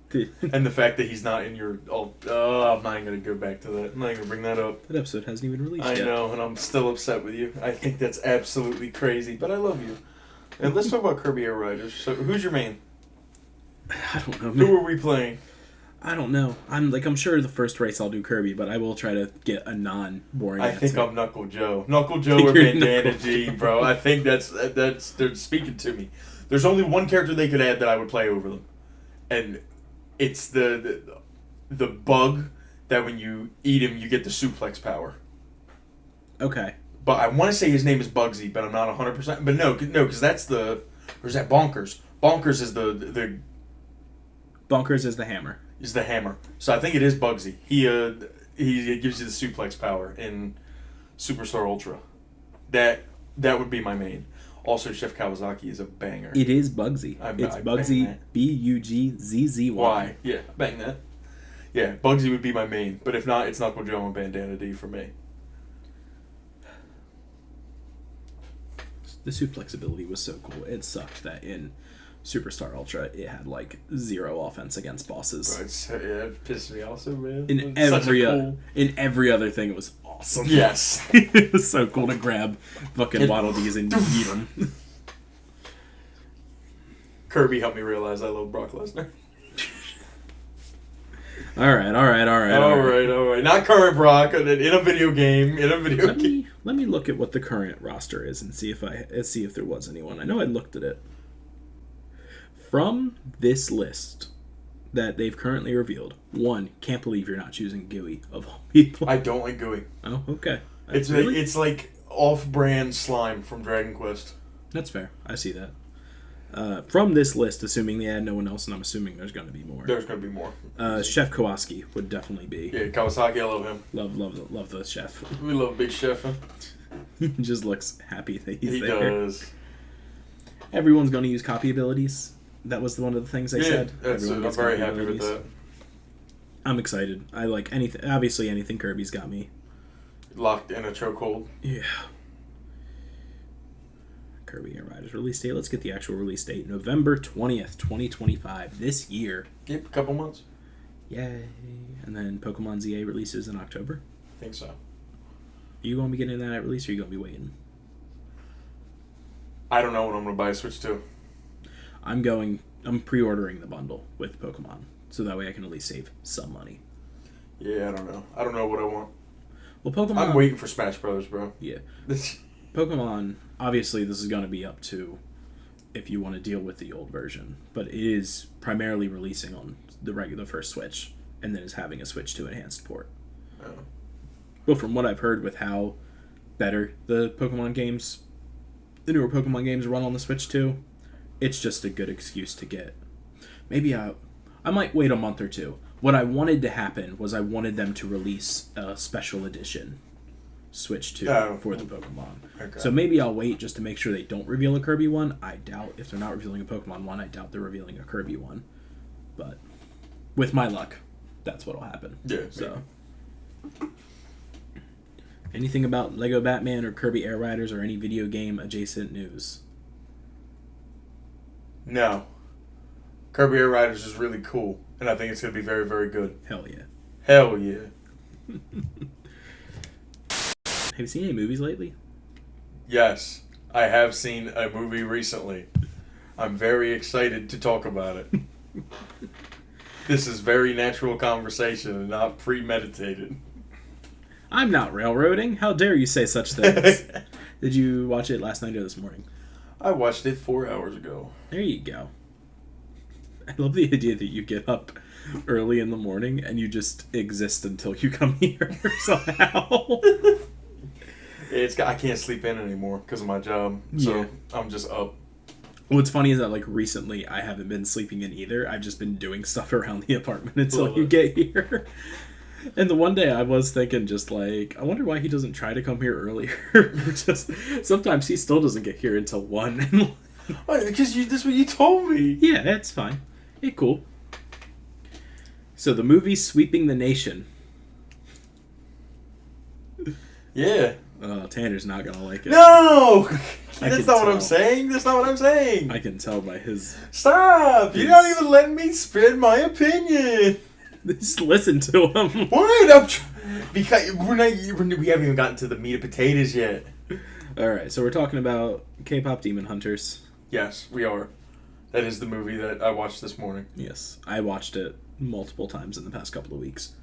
And the fact that he's not in your... I'm not even going to go back to that. I'm not even going to bring that up. That episode hasn't even released yet. I know, and I'm still upset with you. I think that's absolutely crazy, but I love you. And let's talk about Kirby Airiders. So, who's your main? I don't know. Who are we playing? I don't know. I'm sure the first race I'll do Kirby, but I will try to get a non-boring I think answer. I'm Knuckle Joe. Knuckle Joe or Bandana G, bro. I think that's they're speaking to me. There's only one character they could add that I would play over them, and it's the bug that when you eat him, you get the suplex power. Okay. But I want to say his name is Bugsy, but I'm not 100%. But no, because that's the... Or is that Bonkers? Bonkers is the... Bonkers is the hammer. Is the hammer. So I think it is Bugsy. He gives you the suplex power in Superstar Ultra. That would be my main. Also, Chef Kawasaki is a banger. It is Bugsy. It's Bugsy, Buggzzy. Why? Yeah, bang that. Yeah, Bugsy would be my main. But if not, it's Knuckle Joe and Bandana D for me. The suplex ability was so cool. It sucked that in Superstar Ultra it had 0 offense against bosses. Right, it pissed me off so bad. In every other thing it was awesome. awesome. Yes. It was so cool to grab fucking Waddle Dees and eat them. Kirby helped me realize I love Brock Lesnar. All right. Not current Brock, in a video game. Let me look at what the current roster is and see if there was anyone. I know I looked at it. From this list that they've currently revealed, one, can't believe you're not choosing Gooey of all people. I don't like Gooey. Oh, okay. It's like off-brand slime from Dragon Quest. That's fair. I see that. From this list, assuming they had no one else, and I'm assuming there's going to be more. There's going to be more. Chef Kowalski would definitely be. Yeah, Kawasaki, I love him. Love the chef. We love Big Chef. Huh? He just looks happy that he's there. He does. Everyone's going to use copy abilities. That was one of the things they said. I'm very happy with that. I'm excited. I like anything. Obviously, anything Kirby's got me. Locked in a chokehold. Yeah. Kirby Airiders release date. Let's get the actual release date. November 20th, 2025. This year. Yep, a couple months. Yay. And then Pokemon ZA releases in October. I think so. Are you going to be getting that at release, or are you going to be waiting? I don't know when I'm going to buy a Switch 2. I'm pre-ordering the bundle with Pokemon, so that way I can at least save some money. Yeah, I don't know. I don't know what I want. Well, Pokemon... I'm waiting for Smash Brothers, bro. Yeah. Pokemon, obviously, this is going to be up to if you want to deal with the old version, but it is primarily releasing on the first Switch, and then is having a Switch 2 enhanced port. Oh. Well, from what I've heard with how better the newer Pokemon games run on the Switch 2, it's just a good excuse to get. Maybe I might wait a month or two. What I wanted to happen was I wanted them to release a special edition Switch 2 for the Pokemon. Okay. So maybe I'll wait just to make sure they don't reveal a Kirby one. I doubt, if they're not revealing a Pokemon one, I doubt they're revealing a Kirby one. But with my luck, that's what'll happen. Yeah. So anything about Lego Batman or Kirby Airiders or any video game adjacent news? No. Kirby Airiders is really cool, and I think it's going to be very, very good. Hell yeah. Hell yeah. Have you seen any movies lately? Yes, I have seen a movie recently. I'm very excited to talk about it. This is very natural conversation and not premeditated. I'm not railroading. How dare you say such things? Did you watch it last night or this morning? I watched it 4 hours ago. There you go. I love the idea that you get up early in the morning and you just exist until you come here somehow. I can't sleep in anymore because of my job, so I'm just up. What's funny is that recently I haven't been sleeping in either. I've just been doing stuff around the apartment until you get here. And the one day I was thinking I wonder why he doesn't try to come here earlier. Sometimes he still doesn't get here until 1. Because that's what you told me. Yeah, it's fine. It's cool. So the movie's sweeping the nation. Yeah. Tanner's not going to like it. No! That's not what I'm saying. I can tell by his... Stop! You're not even letting me spit my opinion. Just listen to him. What? Because we haven't even gotten to the meat and potatoes yet. Alright, so we're talking about K-pop Demon Hunters. Yes, we are. That is the movie that I watched this morning. Yes, I watched it multiple times in the past couple of weeks.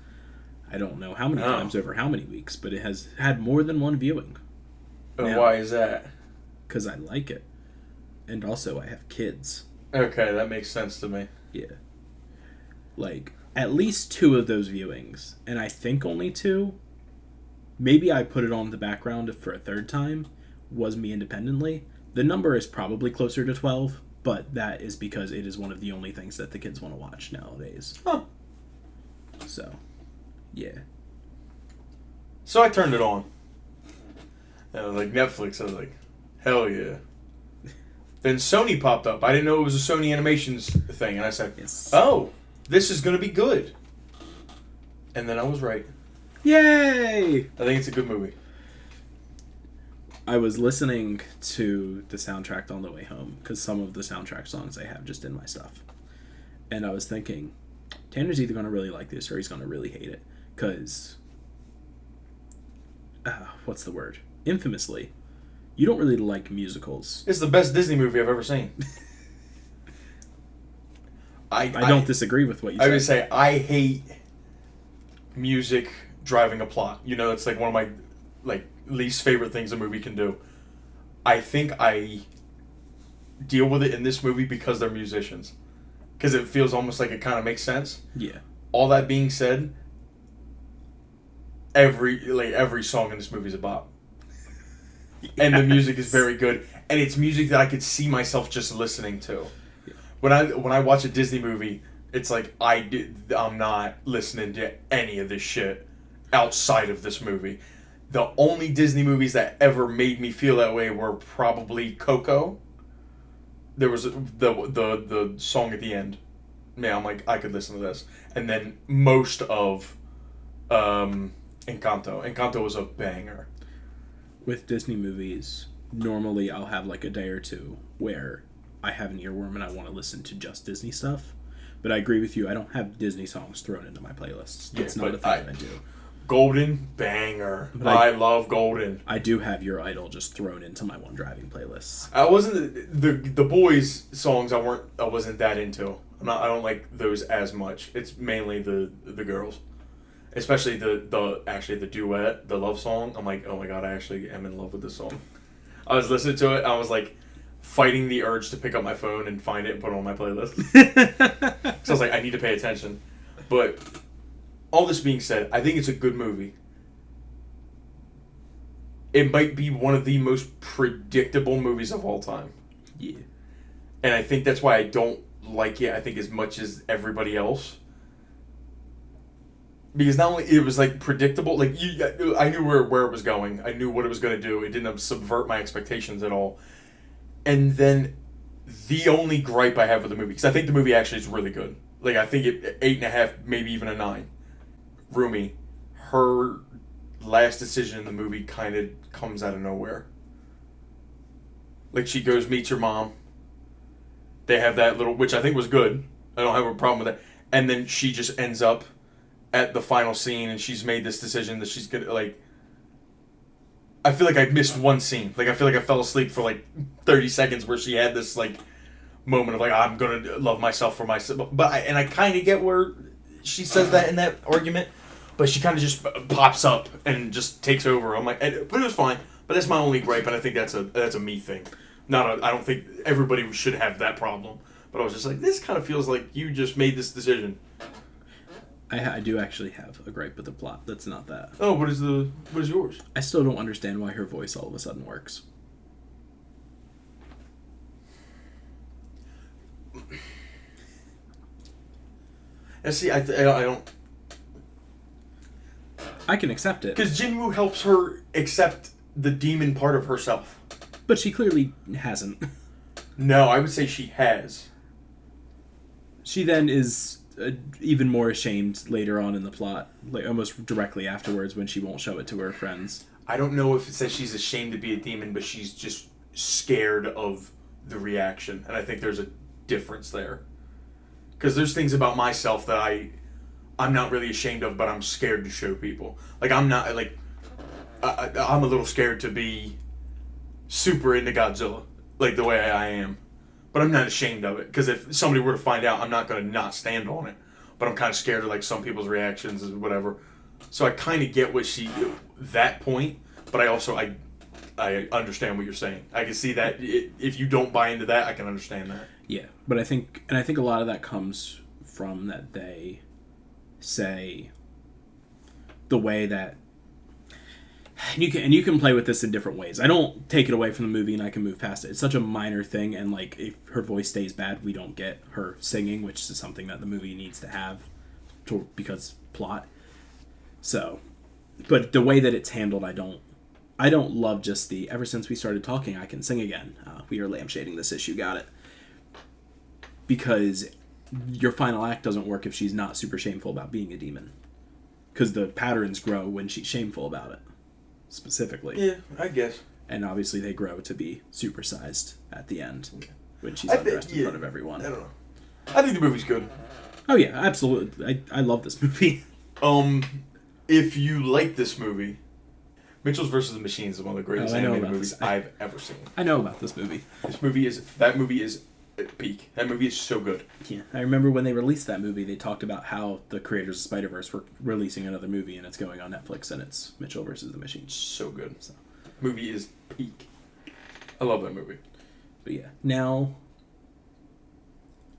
I don't know how many times over how many weeks, but it has had more than one viewing. Now, why is that? Because I like it. And also, I have kids. Okay, that makes sense to me. Yeah. At least 2 of those viewings, and I think only 2, maybe I put it on the background for a third time, was me independently. The number is probably closer to 12, but that is because it is one of the only things that the kids want to watch nowadays. Huh. So, yeah. So I turned it on. And I was like, Netflix. I was like, hell yeah. Then Sony popped up. I didn't know it was a Sony Animations thing. And I said, yes. Oh, this is going to be good. And then I was right. Yay! I think it's a good movie. I was listening to the soundtrack on the way home, because some of the soundtrack songs I have just in my stuff. And I was thinking, Tanner's either going to really like this or he's going to really hate it. Because what's the word? Infamously, you don't really like musicals. It's the best Disney movie I've ever seen. I don't disagree with what you I said. would say I hate music driving a plot. You know, it's like one of my least favorite things a movie can do. I think I deal with it in this movie because they're musicians. Because it feels almost like it kind of makes sense. Yeah. All that being said, every song in this movie is a bop. Yes. And the music is very good. And it's music that I could see myself just listening to. Yeah. When I watch a Disney movie, it's like I'm not listening to any of this shit outside of this movie. The only Disney movies that ever made me feel that way were probably Coco. There was the song at the end. Man, I'm like, I could listen to this. And then most of Encanto. Encanto was a banger. With Disney movies, normally I'll have like a day or two where I have an earworm and I want to listen to just Disney stuff. But I agree with you, I don't have Disney songs thrown into my playlists. It's not a thing that I do. Golden, banger. I love Golden. I do have Your Idol just thrown into my one driving playlists. I wasn't the boys songs. I wasn't that into. I don't like those as much. It's mainly the girls, especially the duet, the love song. I'm like, oh my god, I actually am in love with this song. I was listening to it. I was like fighting the urge to pick up my phone and find it and put it on my playlist. So I was like, I need to pay attention, but. All this being said, I think it's a good movie. It might be one of the most predictable movies of all time. Yeah. And I think that's why I don't like it, I think, as much as everybody else. Because not only it was like predictable, like I knew where it was going. I knew what it was going to do. It didn't subvert my expectations at all. And then the only gripe I have with the movie, because I think the movie actually is really good. Like I think it 8.5, maybe even a 9. Rumi, her last decision in the movie kind of comes out of nowhere. Like she goes, meets her mom. They have that little, which I think was good. I don't have a problem with that. And then she just ends up at the final scene and she's made this decision that she's gonna, like, I feel like I missed one scene. Like I feel like I fell asleep for like 30 seconds where she had this like moment of like, I'm gonna love myself for myself. But I kind of get where she says that in that argument, but she kind of just pops up and just takes over. I'm like, but it was fine. But that's my only gripe, and I think that's a me thing. I don't think everybody should have that problem. But I was just like, this kind of feels like you just made this decision. I do actually have a gripe with the plot. That's not that. Oh, what is yours? I still don't understand why her voice all of a sudden works. And see, I don't. I can accept it. Because Jinwoo helps her accept the demon part of herself. But she clearly hasn't. No, I would say she has. She then is even more ashamed later on in the plot, like almost directly afterwards when she won't show it to her friends. I don't know if it says she's ashamed to be a demon, but she's just scared of the reaction. And I think there's a difference there. Because there's things about myself that I'm not really ashamed of, but I'm scared to show people. Like, I'm not, like, I'm a little scared to be super into Godzilla, like the way I am. But I'm not ashamed of it, because if somebody were to find out, I'm not going to not stand on it. But I'm kind of scared of, like, some people's reactions and whatever. So I kind of get that point, but I also, I understand what you're saying. I can see that if you don't buy into that, I can understand that. Yeah, but I think a lot of that comes from that they say the way that you can play with this in different ways. I don't take it away from the movie and I can move past it. It's such a minor thing, and like if her voice stays bad, we don't get her singing, which is something that the movie needs to have because plot. So, but the way that it's handled, I don't love just the ever since we started talking, I can sing again. We are lampshading this issue, got it. Because your final act doesn't work if she's not super shameful about being a demon. Because the patterns grow when she's shameful about it, specifically. Yeah, I guess. And obviously they grow to be supersized at the end when she's undressed in front of everyone. I don't know. I think the movie's good. Oh yeah, absolutely. I love this movie. If you like this movie, Mitchell's versus the Machines is one of the greatest I know animated about movies this. I've ever seen. I know about this movie. That movie is at peak. That movie is so good. Yeah, I remember when they released that movie, they talked about how the creators of Spider-Verse were releasing another movie, and it's going on Netflix, and it's Mitchell versus the Machines. So good. So. Movie is peak. I love that movie. But yeah, now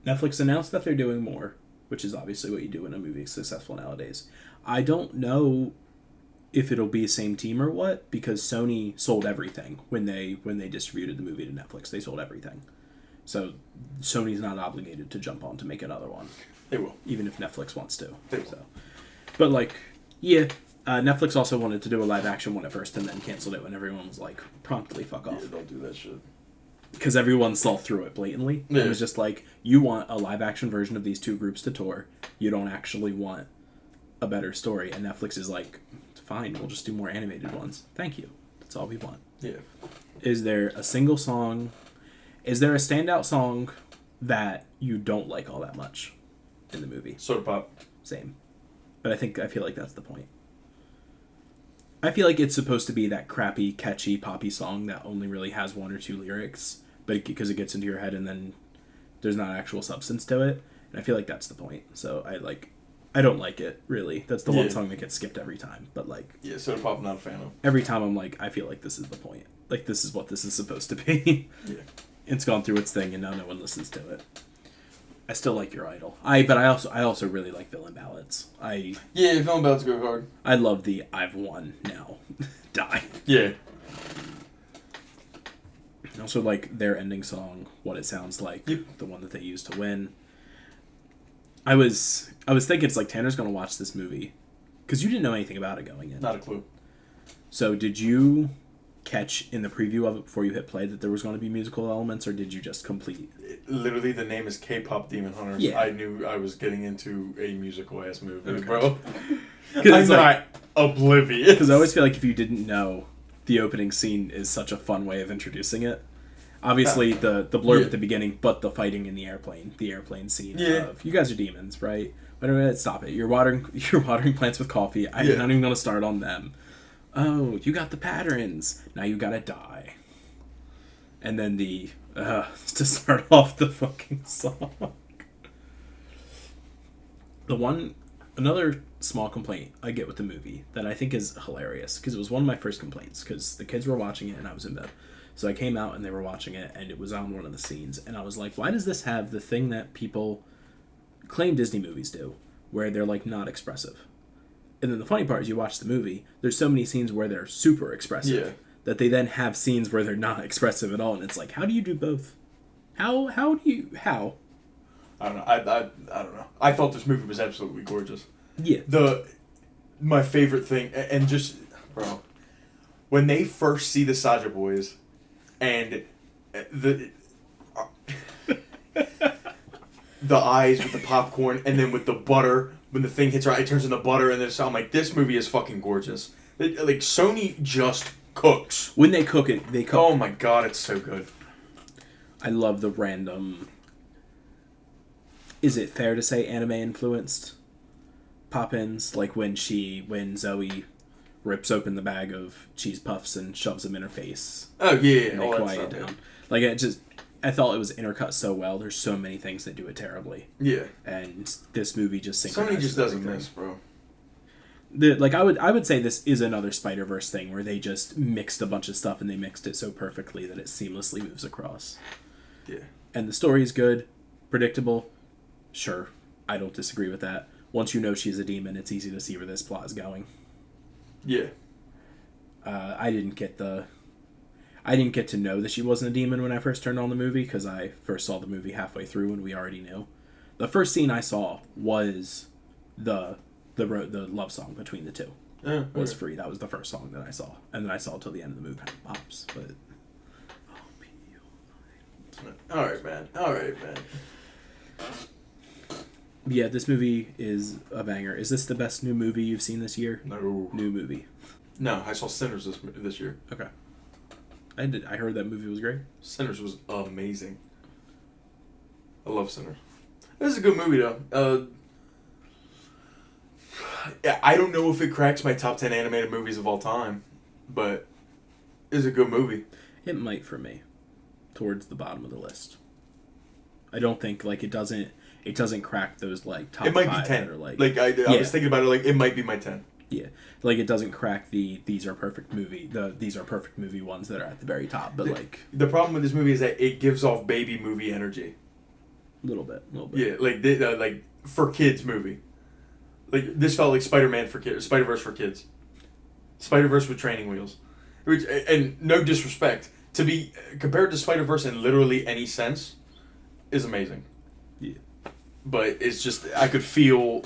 Netflix announced that they're doing more, which is obviously what you do when a movie is successful nowadays. I don't know if it'll be the same team or what, because Sony sold everything when they distributed the movie to Netflix. They sold everything. So Sony's not obligated to jump on to make another one. They will. Even if Netflix wants to. They will. So. But like, yeah, Netflix also wanted to do a live action one at first and then canceled it when everyone was like, promptly fuck off. Yeah, don't do that shit. Because everyone saw through it blatantly. Yeah. It was just like, you want a live action version of these two groups to tour. You don't actually want a better story. And Netflix is like, fine, we'll just do more animated ones. Thank you. That's all we want. Yeah. Is there a single song? Is there a standout song that you don't like all that much in the movie? Soda Pop. Same. But I feel like that's the point. I feel like it's supposed to be that crappy, catchy, poppy song that only really has one or two lyrics, but because it gets into your head and then there's not actual substance to it. And I feel like that's the point. So I don't like it, really. That's the one song that gets skipped every time. But like, yeah, Soda Pop I'm not a fan of. Every time I'm like, I feel like this is the point. Like, this is what this is supposed to be. Yeah. It's gone through its thing and now no one listens to it. I still like Your Idol. But I also really like Villain Ballads. Yeah, Villain Ballads go hard. I love the I've won now. Die. Yeah. I also like their ending song, What It Sounds Like, yep. The one that they used to win. I was thinking, it's like, Tanner's going to watch this movie. Because you didn't know anything about it going in. Not a clue. So did you catch in the preview of it before you hit play that there was going to be musical elements, or did you just complete? Literally, the name is KPop Demon Hunters. Yeah. I knew I was getting into a musical-ass movie, Okay. bro. I'm not oblivious. Because I always feel like if you didn't know, the opening scene is such a fun way of introducing it. Obviously, the blurb at the beginning, but the fighting in the airplane scene of, you guys are demons, right? Wait a minute, stop it. You're watering plants with coffee. I'm not even going to start on them. Oh, you got the patterns. Now you gotta die. And then to start off the fucking song. Another small complaint I get with the movie that I think is hilarious, because it was one of my first complaints, because the kids were watching it and I was in bed. So I came out and they were watching it, and it was on one of the scenes, and I was like, why does this have the thing that people claim Disney movies do, where they're like not expressive? And then the funny part is, you watch the movie, there's so many scenes where they're super expressive that they then have scenes where they're not expressive at all, and it's like, how do you do both? How? I don't know. I don't know. I thought this movie was absolutely gorgeous. Yeah. My favorite thing, and just, bro, when they first see the Saja Boys, and the eyes with the popcorn, and then with the butter. When the thing hits her, it turns into butter, and then I'm like, this movie is fucking gorgeous. Like, Sony just cooks. When they cook it, they cook. Oh my god, it's so good. I love the random, is it fair to say anime influenced pop-ins? Like when Zoe rips open the bag of cheese puffs and shoves them in her face. Oh yeah, and they quiet down. Like, I thought it was intercut so well. There's so many things that do it terribly. Yeah. And this movie just synchronizes. Sony just doesn't everything. miss, bro. I would say this is another Spider-Verse thing where they just mixed a bunch of stuff and they mixed it so perfectly that it seamlessly moves across. Yeah. And the story is good, predictable. Sure, I don't disagree with that. Once you know she's a demon, it's easy to see where this plot is going. Yeah. I didn't get to know that she wasn't a demon when I first turned on the movie, because I first saw the movie halfway through and we already knew. The first scene I saw was the love song between the two. Was Free. That was the first song that I saw. And then I saw it till the end of the movie. Kind of pops, but... Alright, man. Yeah, this movie is a banger. Is this the best new movie you've seen this year? No. New movie. No, I saw Sinners this year. Okay. I heard that movie was great. Sinners was amazing. I love Sinners. This is a good movie, though. Yeah, I don't know if it cracks my top 10 animated movies of all time, but it's a good movie. It might for me, towards the bottom of the list. I don't think like it doesn't crack those like top. It might 5 be 10. that are, like I was thinking about it. Like it might be my 10. Yeah, like it doesn't crack these are perfect movie ones that are at the very top. But the problem with this movie is that it gives off baby movie energy. A little bit. Yeah, like for kids movie. Like this felt like Spider-Man for kids, Spider-Verse for kids, Spider-Verse with training wheels. Which, and no disrespect, to be compared to Spider-Verse in literally any sense, is amazing. Yeah. But it's just I could feel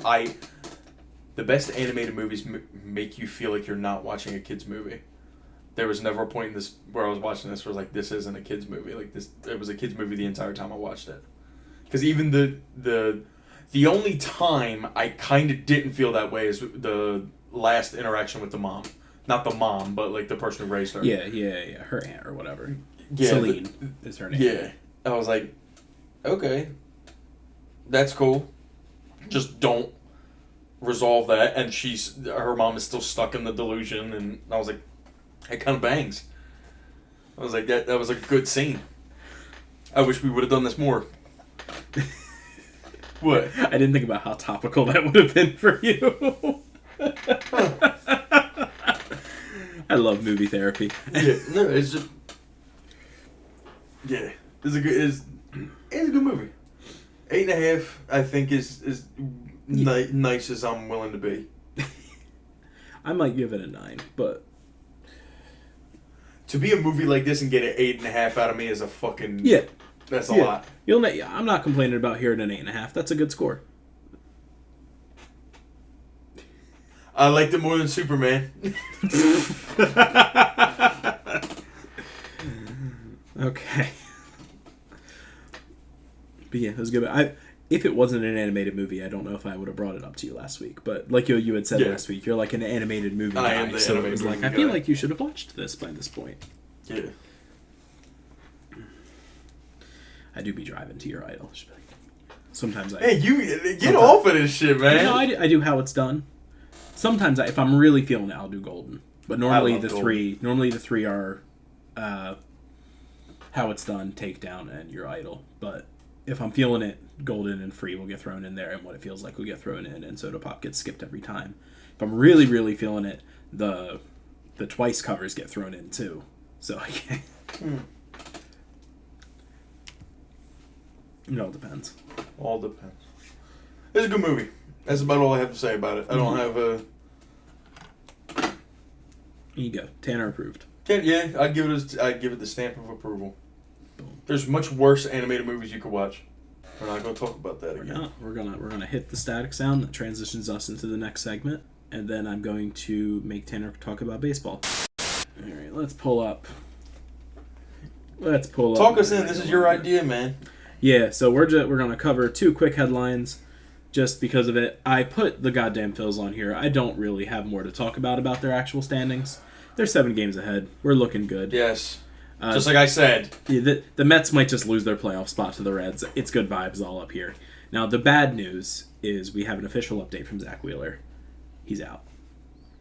the best animated movies make you feel like you're not watching a kid's movie. There was never a point in this where I was watching this where I was like, this isn't a kid's movie. Like this, it was a kid's movie the entire time I watched it. Because even the only time I kind of didn't feel that way is the last interaction with the mom. Not the mom, but like the person who raised her. Yeah. Her aunt or whatever. Yeah, Celine is her name. Yeah. I was like, okay, that's cool. Just don't resolve that. And her mom is still stuck in the delusion. And I was like, it kind of bangs. I was like, that was a good scene. I wish we would have done this more. What? I didn't think about how topical that would have been for you. I love movie therapy. Yeah, no, it's just it's a good movie. 8.5, I think is nice as I'm willing to be. I might give it a 9, but to be a movie like this and get an 8.5 out of me is a fucking that's a lot. I'm not complaining about hearing an 8.5. That's a good score. I liked it more than Superman. Okay. But yeah, it was good. If it wasn't an animated movie, I don't know if I would have brought it up to you last week. But like you had said last week, you're like an animated movie guy. Am the so animated it was like, movie I feel guy. like you should have watched this by this point. Yeah. I do be driving to your idol. Sometimes I... Hey, you get off of this shit, man. No, I do How It's Done. Sometimes, if I'm really feeling it, I'll do Golden. But normally the three are How It's Done, Takedown, and Your Idol. But if I'm feeling it, Golden and Free will get thrown in there, and What It Feels Like will get thrown in, and Soda Pop gets skipped every time. If I'm really, really feeling it, the Twice covers get thrown in too. So I can't... It all depends. All depends. It's a good movie. That's about all I have to say about it. I don't have a... Here you go. Tanner approved. Yeah, I'd give it the stamp of approval. Boom. There's much worse animated movies you could watch. We're not going to talk about that again. We're gonna hit the static sound that transitions us into the next segment, and then I'm going to make Tanner talk about baseball. All right, let's pull up. Talk us in. This is your idea, man. Yeah, so we're gonna cover 2 quick headlines, just because of it. I put the goddamn Phils on here. I don't really have more to talk about their actual standings. They're 7 games ahead. We're looking good. Yes. Just like I said. Yeah, the Mets might just lose their playoff spot to the Reds. It's good vibes all up here. Now, the bad news is we have an official update from Zach Wheeler. He's out.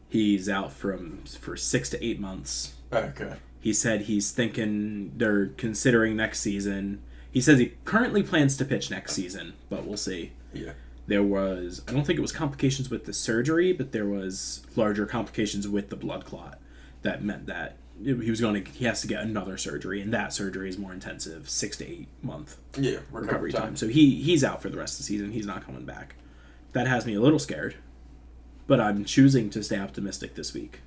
He's out for 6 to 8 months. Okay. He said he's thinking they're considering next season. He says he currently plans to pitch next season, but we'll see. Yeah. There was, I don't think it was complications with the surgery, but there was larger complications with the blood clot. That meant that he has to get another surgery, and that surgery is more intensive, 6 to 8 month recovery time. So he's out for the rest of the season. He's not coming back. That has me a little scared, but I'm choosing to stay optimistic this week.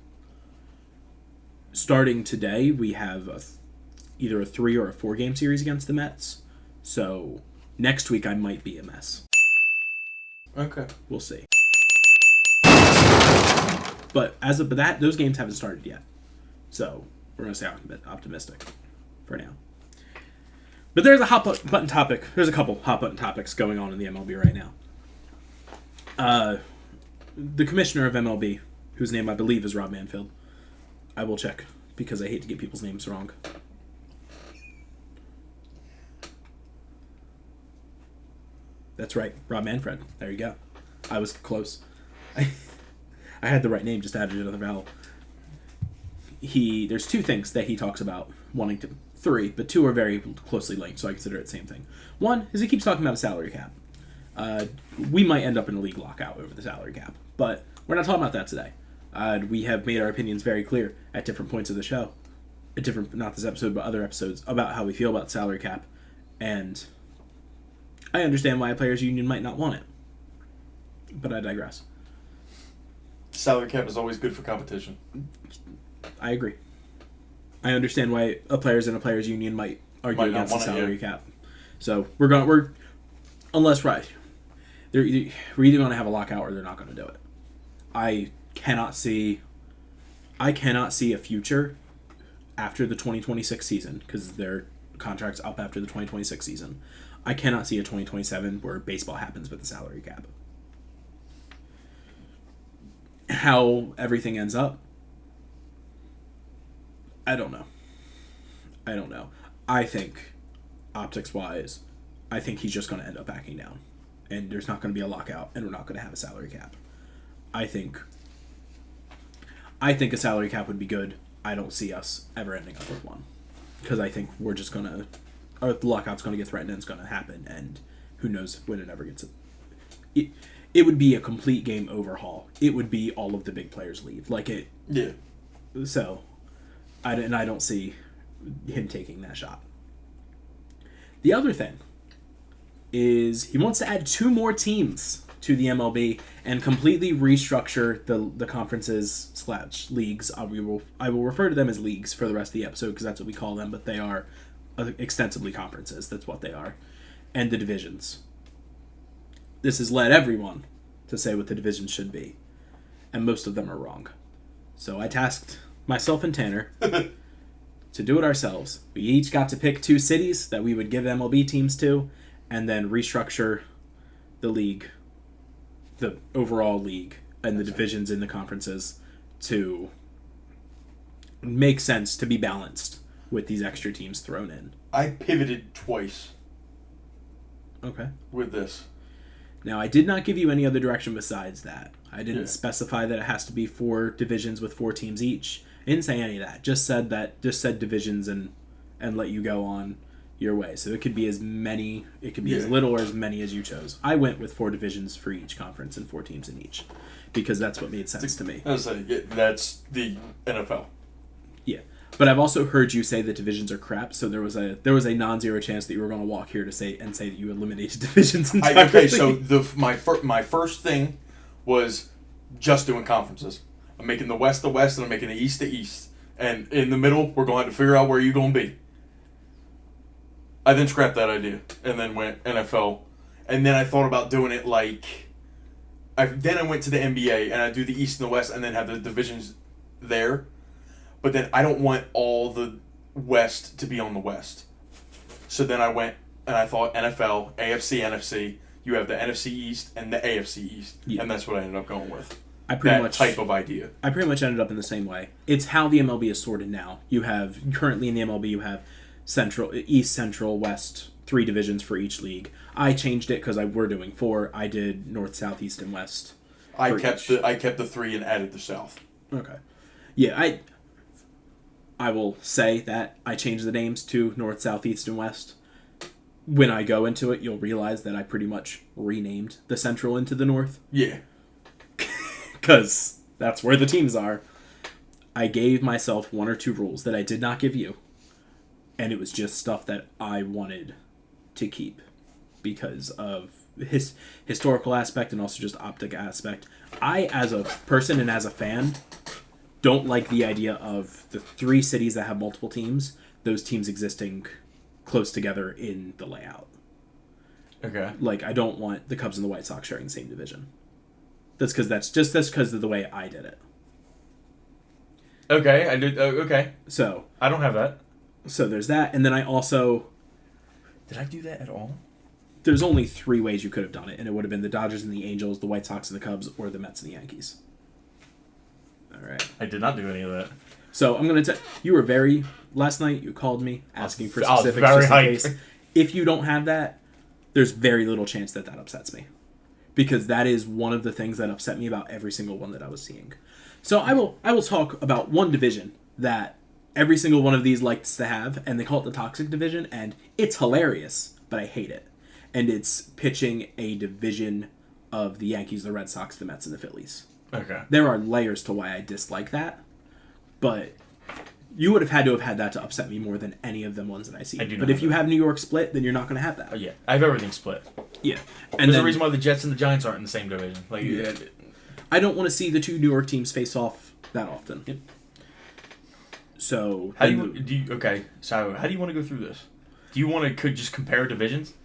Starting today, we have either a 3 or a 4 game series against the Mets. So next week I might be a mess. Okay. We'll see. But those games haven't started yet. So we're going to stay optimistic for now. But there's a hot button topic. There's a couple hot button topics going on in the MLB right now. The commissioner of MLB, whose name I believe is Rob Manfred. I will check because I hate to get people's names wrong. That's right, Rob Manfred. There you go. I was close. I had the right name, just added another vowel. there's two things that he talks about wanting to, three, but two are very closely linked, so I consider it the same thing. One is he keeps talking about a salary cap. We might end up in a league lockout over the salary cap, but we're not talking about that today. We have made our opinions very clear at different points of the show, not this episode, but other episodes, about how we feel about the salary cap, and I understand why a players' union might not want it, but I digress. Salary cap is always good for competition. I agree. I understand why a players and a players' union might argue against the salary cap. So we're unless right, we're either going to have a lockout or they're not going to do it. I cannot see a future after the 2026 season, because their contract's up after the 2026 season. I cannot see a 2027 where baseball happens with the salary cap. How everything ends up, I don't know. I think, optics-wise, I think he's just going to end up backing down. And there's not going to be a lockout, and we're not going to have a salary cap. I think a salary cap would be good. I don't see us ever ending up with one. Because I think we're just going to... Or the lockout's going to get threatened, and it's going to happen, and who knows when it ever gets... It would be a complete game overhaul. It would be all of the big players leave. Yeah. So, I don't see him taking that shot. The other thing is he wants to add 2 more teams to the MLB and completely restructure the conferences / leagues. I will refer to them as leagues for the rest of the episode because that's what we call them, but they are extensively conferences. That's what they are. And the divisions. This has led everyone to say what the divisions should be, and most of them are wrong. So I tasked myself and Tanner to do it ourselves. We each got to pick 2 cities that we would give MLB teams to, and then restructure the league, the overall league, and the divisions in the conferences to make sense, to be balanced with these extra teams thrown in. I pivoted twice. Okay. With this. Now, I did not give you any other direction besides that. I didn't specify that it has to be 4 divisions with 4 teams each. I didn't say any of that. Just said divisions and let you go on your way. So it could be as many, it could be as little or as many as you chose. I went with 4 divisions for each conference and 4 teams in each because that's what made sense to me. I was like, that's the NFL. Yeah. But I've also heard you say that divisions are crap, so there was a non-zero chance that you were going to walk here to say that you eliminated divisions entirely. Okay, so my first thing was just doing conferences. I'm making the West, and I'm making the East, and in the middle, we're going to have to figure out where you're going to be. I then scrapped that idea, and then went NFL, and then I thought about doing it then I went to the NBA, and I do the East and the West, and then have the divisions there. But then I don't want all the West to be on the West. So then I went and I thought NFL, AFC, NFC. You have the NFC East and the AFC East. Yeah. And that's what I ended up going with. Type of idea. I pretty much ended up in the same way. It's how the MLB is sorted now. Currently in the MLB, you have East, Central, West, 3 divisions for each league. I changed it because we're doing 4. I did North, South, East, and West. I kept the 3 and added the South. Okay. Yeah, I will say that I changed the names to North, South, East, and West. When I go into it, you'll realize that I pretty much renamed the Central into the North. Yeah. Because that's where the teams are. I gave myself 1 or 2 rules that I did not give you. And it was just stuff that I wanted to keep because of historical aspect and also just optic aspect. I, as a person and as a fan, don't like the idea of the 3 cities that have multiple teams, those teams existing close together in the layout. Okay. I don't want the Cubs and the White Sox sharing the same division. That's because of the way I did it. Okay, I did. Okay. So I don't have that. So there's that, and then I also... Did I do that at all? There's only 3 ways you could have done it, and it would have been the Dodgers and the Angels, the White Sox and the Cubs, or the Mets and the Yankees. All right. I did not do any of that. So I'm going to tell you were very... Last night you called me asking for specifics very just in case. If you don't have that, there's very little chance that upsets me. Because that is one of the things that upset me about every single one that I was seeing. So I will talk about one division that every single one of these likes to have, and they call it the toxic division, and it's hilarious, but I hate it. And it's pitching a division of the Yankees, the Red Sox, the Mets, and the Phillies. Okay. There are layers to why I dislike that, but you would have had to have had that to upset me more than any of them ones that I see. But if you have New York split, then you're not going to have that. Oh, yeah. I have everything split. Yeah. And there's a reason why the Jets and the Giants aren't in the same division. Like, yeah. I don't want to see the two New York teams face off that often. Yep. So how do you want to go through this? Do you want to just compare divisions?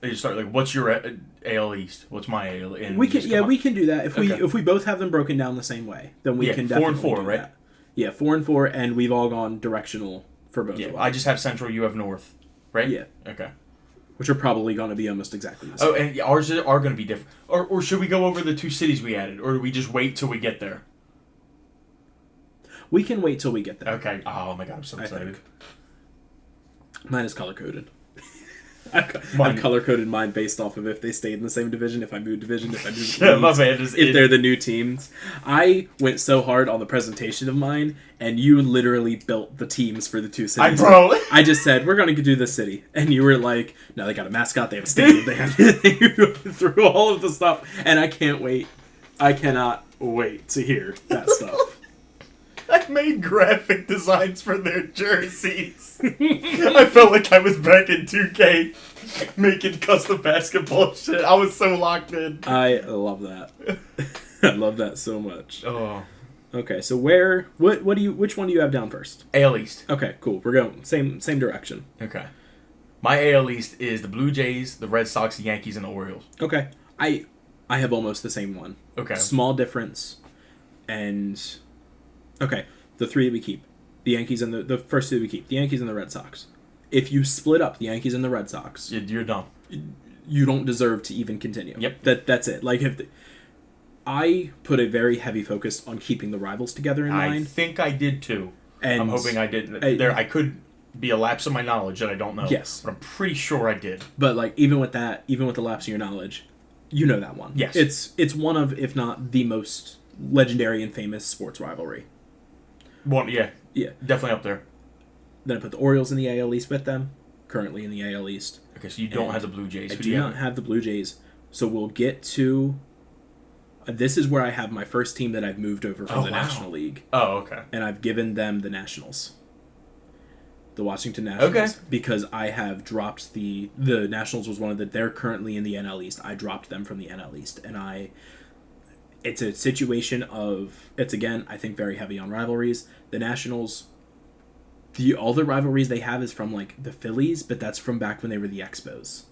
They just start like, what's your AL East? What's my AL? And we can do that if we both have them broken down the same way. Then we can definitely 4-4, do right? That. Yeah, 4-4, and we've all gone directional for both. Yeah, of them. I just have Central. You have North, right? Yeah. Okay. Which are probably going to be almost exactly the same. Oh, and ours are going to be different. Or should we go over the two cities we added, or do we just wait till we get there? We can wait till we get there. Okay. Oh my god, I'm so excited. Mine is color coded. I've color coded mine based off of if they stayed in the same division, if I moved division, if I moved leagues, if they're the new teams. I went so hard on the presentation of mine, and you literally built the teams for the two cities. I just said, we're going to do this city. And you were like, no, they got a mascot, they have a stadium, they have through all of the stuff. And I can't wait. I cannot wait to hear that stuff. I made graphic designs for their jerseys. I felt like I was back in 2K making custom basketball shit. I was so locked in. I love that. I love that so much. Oh. Okay, so which one do you have down first? AL East. Okay, cool. We're going same direction. Okay. My AL East is the Blue Jays, the Red Sox, the Yankees, and the Orioles. Okay. I have almost the same one. Okay. Small difference. And okay, the three that we keep. The Yankees and the first two we keep. The Yankees and the Red Sox. If you split up the Yankees and the Red Sox, you're dumb. You don't deserve to even continue. Yep. That's it. Like I put a very heavy focus on keeping the rivals together in mind. I think I did too. And I'm hoping I did. I could be a lapse of my knowledge that I don't know. Yes. But I'm pretty sure I did. But like even with the lapse of your knowledge, you know that one. Yes. It's one of, if not the most legendary and famous sports rivalry. One, yeah. Yeah. Definitely up there. Then I put the Orioles in the AL East with them, currently in the AL East. Okay, so you don't have the Blue Jays. I do not have the Blue Jays. So we'll get to... this is where I have my first team that I've moved over from the National League. Oh, okay. And I've given them the Nationals. The Washington Nationals. Okay. Because I have dropped the Nationals was one of the... They're currently in the NL East. I dropped them from the NL East. And it's a situation of... It's, again, I think very heavy on rivalries. The Nationals... all the rivalries they have is from, like, the Phillies, but that's from back when they were the Expos.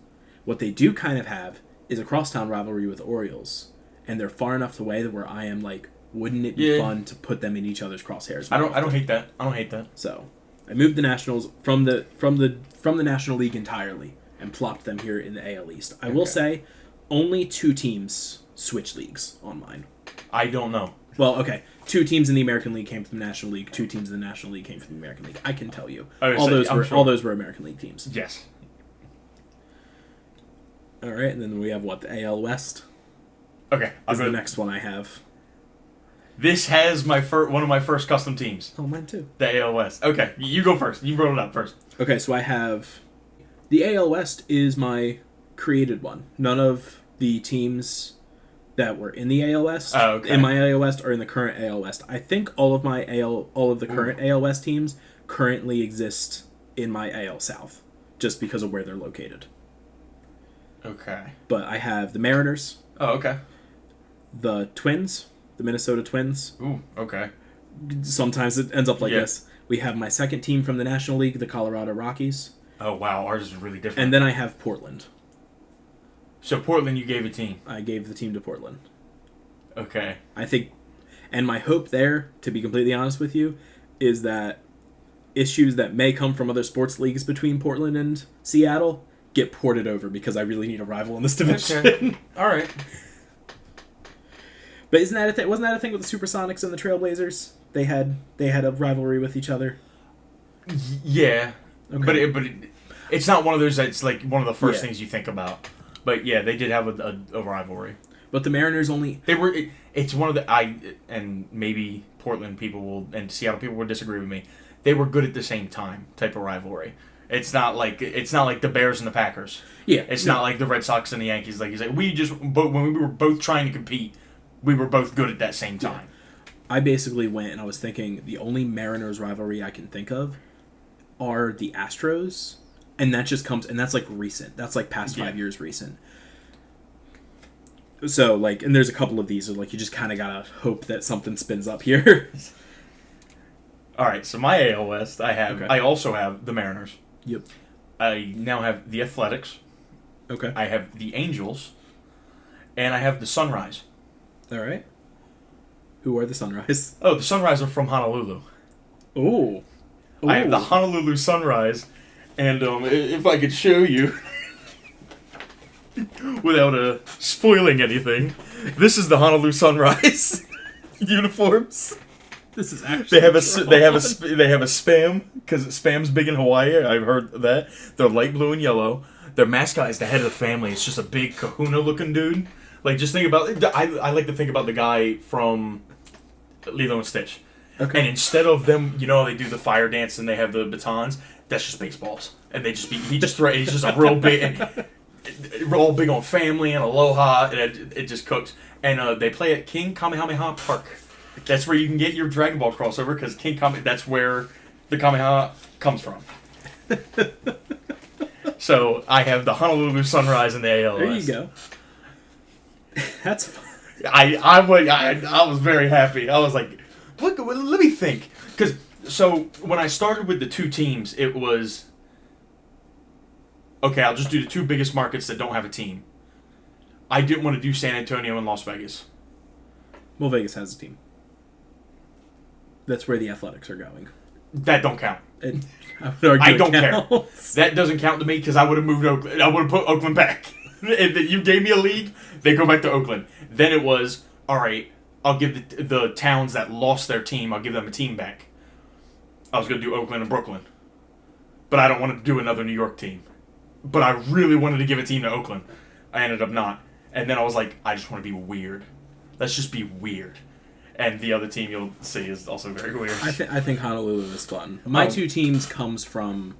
What they do kind of have is a crosstown rivalry with the Orioles. And they're far enough away that where I am, like, wouldn't it be fun to put them in each other's crosshairs? I don't hate that. I don't hate that. So, I moved the Nationals from the National League entirely and plopped them here in the AL East. I will say, only 2 teams switch leagues on mine. I don't know. Well, okay. 2 teams in the American League came from the National League. 2 teams in the National League came from the American League. I can tell you. All those were American League teams. Yes. All right, and then we have what, the AL West. Okay, Is the next one I have. This has one of my first custom teams. Oh, mine too. The AL West. Okay, you go first. You brought it up first. Okay, so I have the AL West is my created one. None of the teams that were in the AL West in my AL West are in the current AL West. I think all of the current AL West teams currently exist in my AL South, just because of where they're located. Okay. But I have the Mariners. Oh, okay. The Twins, the Minnesota Twins. Ooh, okay. Sometimes it ends up like this. We have my second team from the National League, the Colorado Rockies. Oh, wow. Ours is really different. And then I have Portland. So Portland, you gave a team. I gave the team to Portland. Okay. I think, and my hope there, to be completely honest with you, is that issues that may come from other sports leagues between Portland and Seattle get ported over, because I really need a rival in this division. Okay. All right. But isn't that a thing? Wasn't that a thing with the Supersonics and the Trailblazers? They had a rivalry with each other. Yeah. Okay. But it's not one of those that's like one of the first things you think about. But yeah, they did have a rivalry. But the Mariners only... They were... It's one of the... And maybe Portland people will... And Seattle people will disagree with me. They were good at the same time type of rivalry. It's not like the Bears and the Packers. Yeah. It's not like the Red Sox and the Yankees. Like you say, when we were both trying to compete, we were both good at that same time. I basically went and I was thinking the only Mariners rivalry I can think of are the Astros, and that just comes, and that's like recent. That's like past 5 years recent. So like, and there's a couple of these, so like you just kind of gotta hope that something spins up here. All right, so my AL West, I also have the Mariners. Yep. I now have the Athletics. Okay. I have the Angels, and I have the Sunrise. All right. Who are the Sunrise? Oh, the Sunrise are from Honolulu. Ooh. I have the Honolulu Sunrise, and if I could show you, without spoiling anything, this is the Honolulu Sunrise uniforms. This is actually they have a spam because spam's big in Hawaii. I've heard that. They're light blue and yellow. Their mascot is the head of the family. It's just a big kahuna looking dude. Like, just think about... I like to think about the guy from Lilo and Stitch. Okay. And instead of them, they do the fire dance and they have the batons, that's just baseballs. And he's just a real big... real big on family and aloha, and it just cooks. And they play at King Kamehameha Park. That's where you can get your Dragon Ball crossover, because that's where the Kamehameha comes from. So, I have the Honolulu Sunrise in the ALS. There you go. That's fun. I was very happy. I was like, look, let me think. So when I started with the two teams, it was, okay, I'll just do the two biggest markets that don't have a team. I didn't want to do San Antonio and Las Vegas. Well, Vegas has a team. That's where the Athletics are going. That don't count. I don't care. That doesn't count to me because I would have moved Oakland. I would have put Oakland back. If you gave me a league, they go back to Oakland. Then it was, all right, I'll give the towns that lost their team, I'll give them a team back. I was going to do Oakland and Brooklyn. But I don't want to do another New York team. But I really wanted to give a team to Oakland. I ended up not. And then I was like, I just want to be weird. Let's just be weird. And the other team you'll see is also very weird. I think Honolulu is fun. My two teams comes from...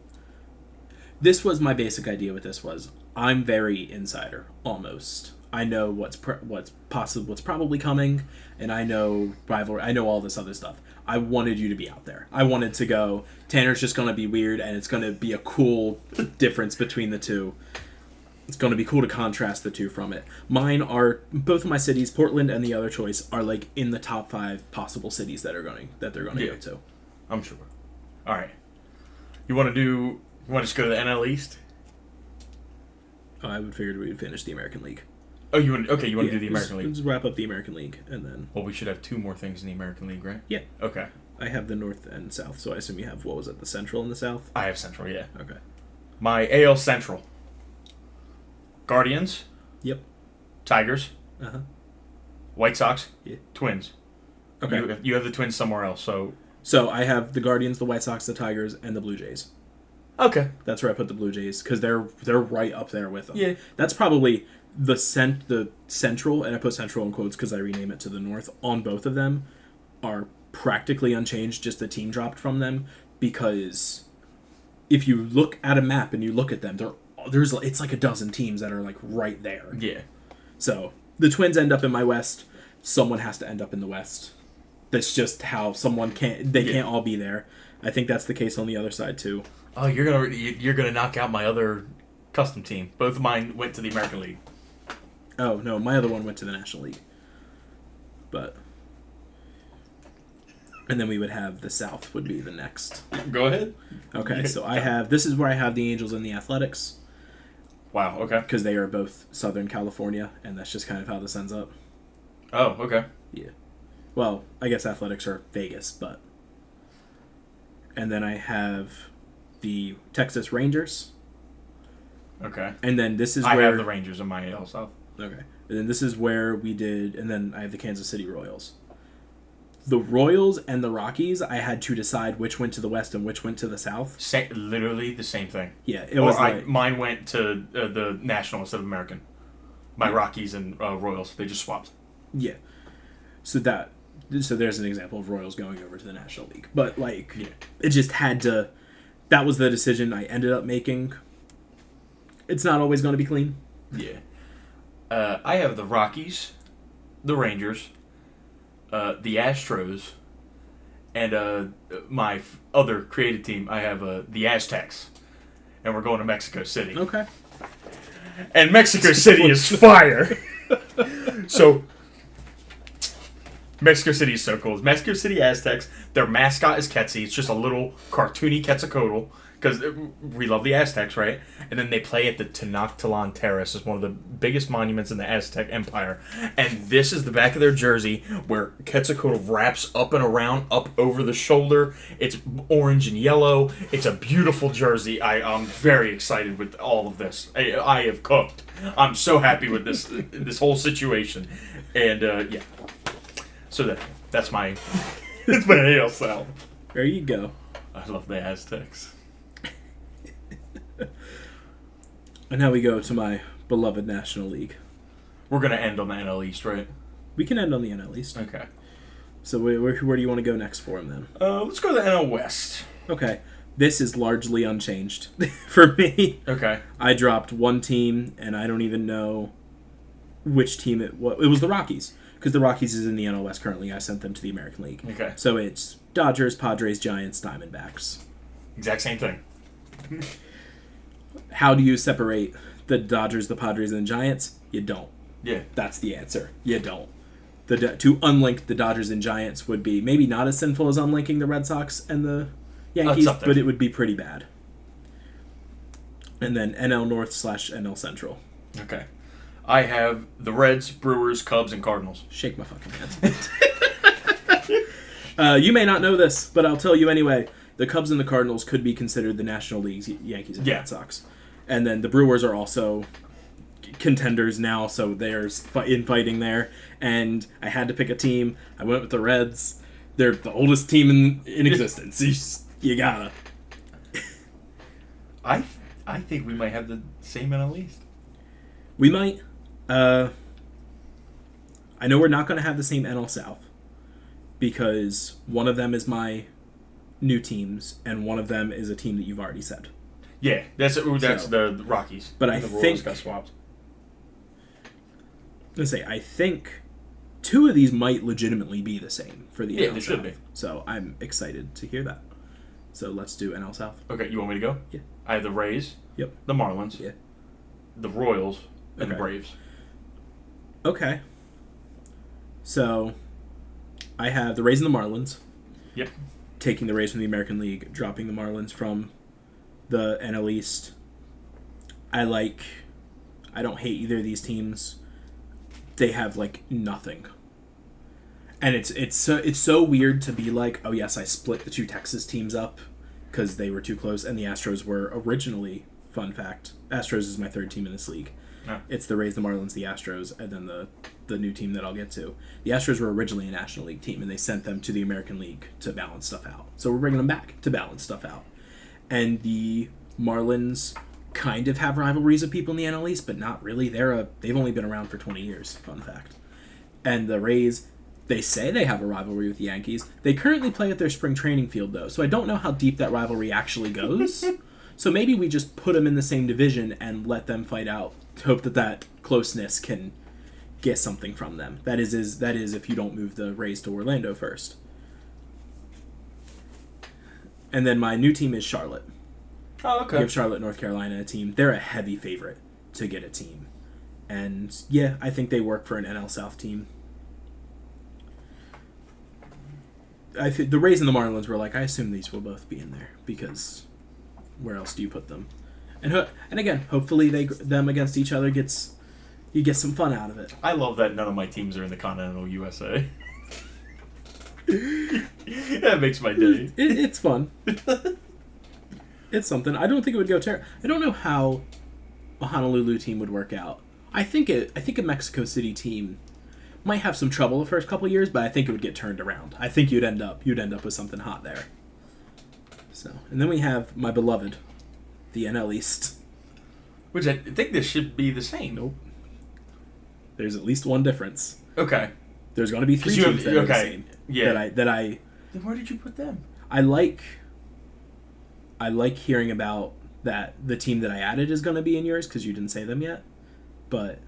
This was my basic idea with this was, I'm very insider, almost. I know what's probably coming, and I know rivalry. I know all this other stuff. I wanted you to be out there. I wanted to go, Tanner's just going to be weird, and it's going to be a cool difference between the two. It's going to be cool to contrast the two from it. Mine are, both of my cities, Portland and the other choice, are like in the top 5 possible cities that they're going to go to. I'm sure. All right. You want to just go to the NL East? I would figure we would finish the American League. Oh, you want to do the American League? Let's wrap up the American League, and then... Well, we should have 2 more things in the American League, right? Yeah. Okay. I have the North and South, so I assume you have, what was it, the Central and the South? I have Central, yeah. Okay. My AL Central. Guardians. Yep. Tigers. Uh-huh. White Sox. Yeah. Twins. Okay. You have the Twins somewhere else, so... So I have the Guardians, the White Sox, the Tigers, and the Blue Jays. Okay. That's where I put the Blue Jays, because they're right up there with them. Yeah. That's probably the Central, and I put Central in quotes because I rename it to the North, on both of them, are practically unchanged, just the team dropped from them, because if you look at a map and you look at them, it's like a dozen teams that are like right there. Yeah. So the Twins end up in my West. Someone has to end up in the West. That's just how can't all be there. I think that's the case on the other side too. Oh, you're gonna knock out my other custom team. Both of mine went to the American League. Oh no, my other one went to the National League. And then we would have the South would be the next. Go ahead. Okay, so this is where I have the Angels and the Athletics. Wow, okay. Because they are both Southern California, and that's just kind of how this ends up. Oh, okay. Yeah. Well, I guess Athletics are Vegas, but... And then I have the Texas Rangers. Okay. And then this is where... I have the Rangers Rangers in my AL South. Okay. And then this is where we did... And then I have the Kansas City Royals. The Royals and the Rockies, I had to decide which went to the West and which went to the South. Literally the same thing. Yeah, it was mine went to the National instead of American. My Rockies and Royals, they just swapped. Yeah. So there's an example of Royals going over to the National League. But, like, it just had to... That was the decision I ended up making. It's not always going to be clean. Yeah. I have the Rockies, the Rangers, the Astros, and my other creative team, I have the Aztecs. And we're going to Mexico City. Okay. And Mexico City is fire. So, Mexico City is so cool. Mexico City Aztecs, their mascot is Quetzal. It's just a little cartoony Quetzalcoatl. Because we love the Aztecs, right? And then they play at the Tenochtitlan Terrace. It's one of the biggest monuments in the Aztec Empire. And this is the back of their jersey where Quetzalcoatl wraps up and around, up over the shoulder. It's orange and yellow. It's a beautiful jersey. I'm very excited with all of this. I have cooked. I'm so happy with this whole situation. And, yeah. So that's my... That's my AL South. There you go. I love the Aztecs. And now we go to my beloved National League. We're going to end on the NL East, right? We can end on the NL East. Okay. So where do you want to go next for him then? Let's go to the NL West. Okay. This is largely unchanged for me. Okay. I dropped one team, and I don't even know which team it was. It was the Rockies, because the Rockies is in the NL West currently. I sent them to the American League. Okay. So it's Dodgers, Padres, Giants, Diamondbacks. Exact same thing. How do you separate the Dodgers, the Padres, and the Giants? You don't. Yeah. That's the answer. You don't. To unlink the Dodgers and Giants would be maybe not as sinful as unlinking the Red Sox and the Yankees, but it would be pretty bad. And then NL North / NL Central. Okay. I have the Reds, Brewers, Cubs, and Cardinals. Shake my fucking hands. You may not know this, but I'll tell you anyway. The Cubs and the Cardinals could be considered the National League's Yankees and Red Sox. And then the Brewers are also contenders now, so they're infighting there. And I had to pick a team. I went with the Reds. They're the oldest team in existence. You gotta. I think we might have the same NL East. We might. I know we're not going to have the same NL South because one of them is my new teams, and one of them is a team that you've already said. Yeah, that's the Rockies. But the Royals got swapped. I think two of these might legitimately be the same for the NL South. They should be. So I'm excited to hear that. So let's do NL South. Okay, you want me to go? Yeah. I have the Rays. Yep. The Marlins. Yeah. The Royals and the Okay. Braves. Okay. So I have the Rays and the Marlins. Yep. Taking the Rays from the American League, dropping the Marlins from the NL East. I don't hate either of these teams. They have like nothing. And it's so weird to be like, oh yes, I split the two Texas teams up because they were too close, and the Astros were originally, fun fact, Astros is my third team in this league. Oh. It's the Rays, the Marlins, the Astros, and then the new team that I'll get to. The Astros were originally a National League team, and they sent them to the American League to balance stuff out. So we're bringing them back to balance stuff out. And the Marlins kind of have rivalries with people in the NL East, but not really. They've only been around for 20 years, fun fact. And the Rays, they say they have a rivalry with the Yankees. They currently play at their spring training field, though, so I don't know how deep that rivalry actually goes. So maybe we just put them in the same division and let them fight out. Hope that closeness can get something from them. That is if you don't move the Rays to Orlando first. And then my new team is Charlotte. Oh, okay. Give Charlotte, North Carolina a team. They're a heavy favorite to get a team. And yeah, I think they work for an NL South team. The Rays and the Marlins were like, I assume these will both be in there because where else do you put them? And again, hopefully them against each other you get some fun out of it. I love that none of my teams are in the continental USA. That makes my day. It's fun. It's something. I don't think it would go terrible. I don't know how a Honolulu team would work out. I think a Mexico City team might have some trouble the first couple years, but I think it would get turned around. I think you'd end up with something hot there. So, and then we have my beloved, the NL East. Which I think this should be the same. Nope. There's at least one difference. Okay. There's going to be 3 teams that are the same. Yeah. That I Then where did you put them? I like hearing about that the team that I added is going to be in yours because you didn't say them yet. But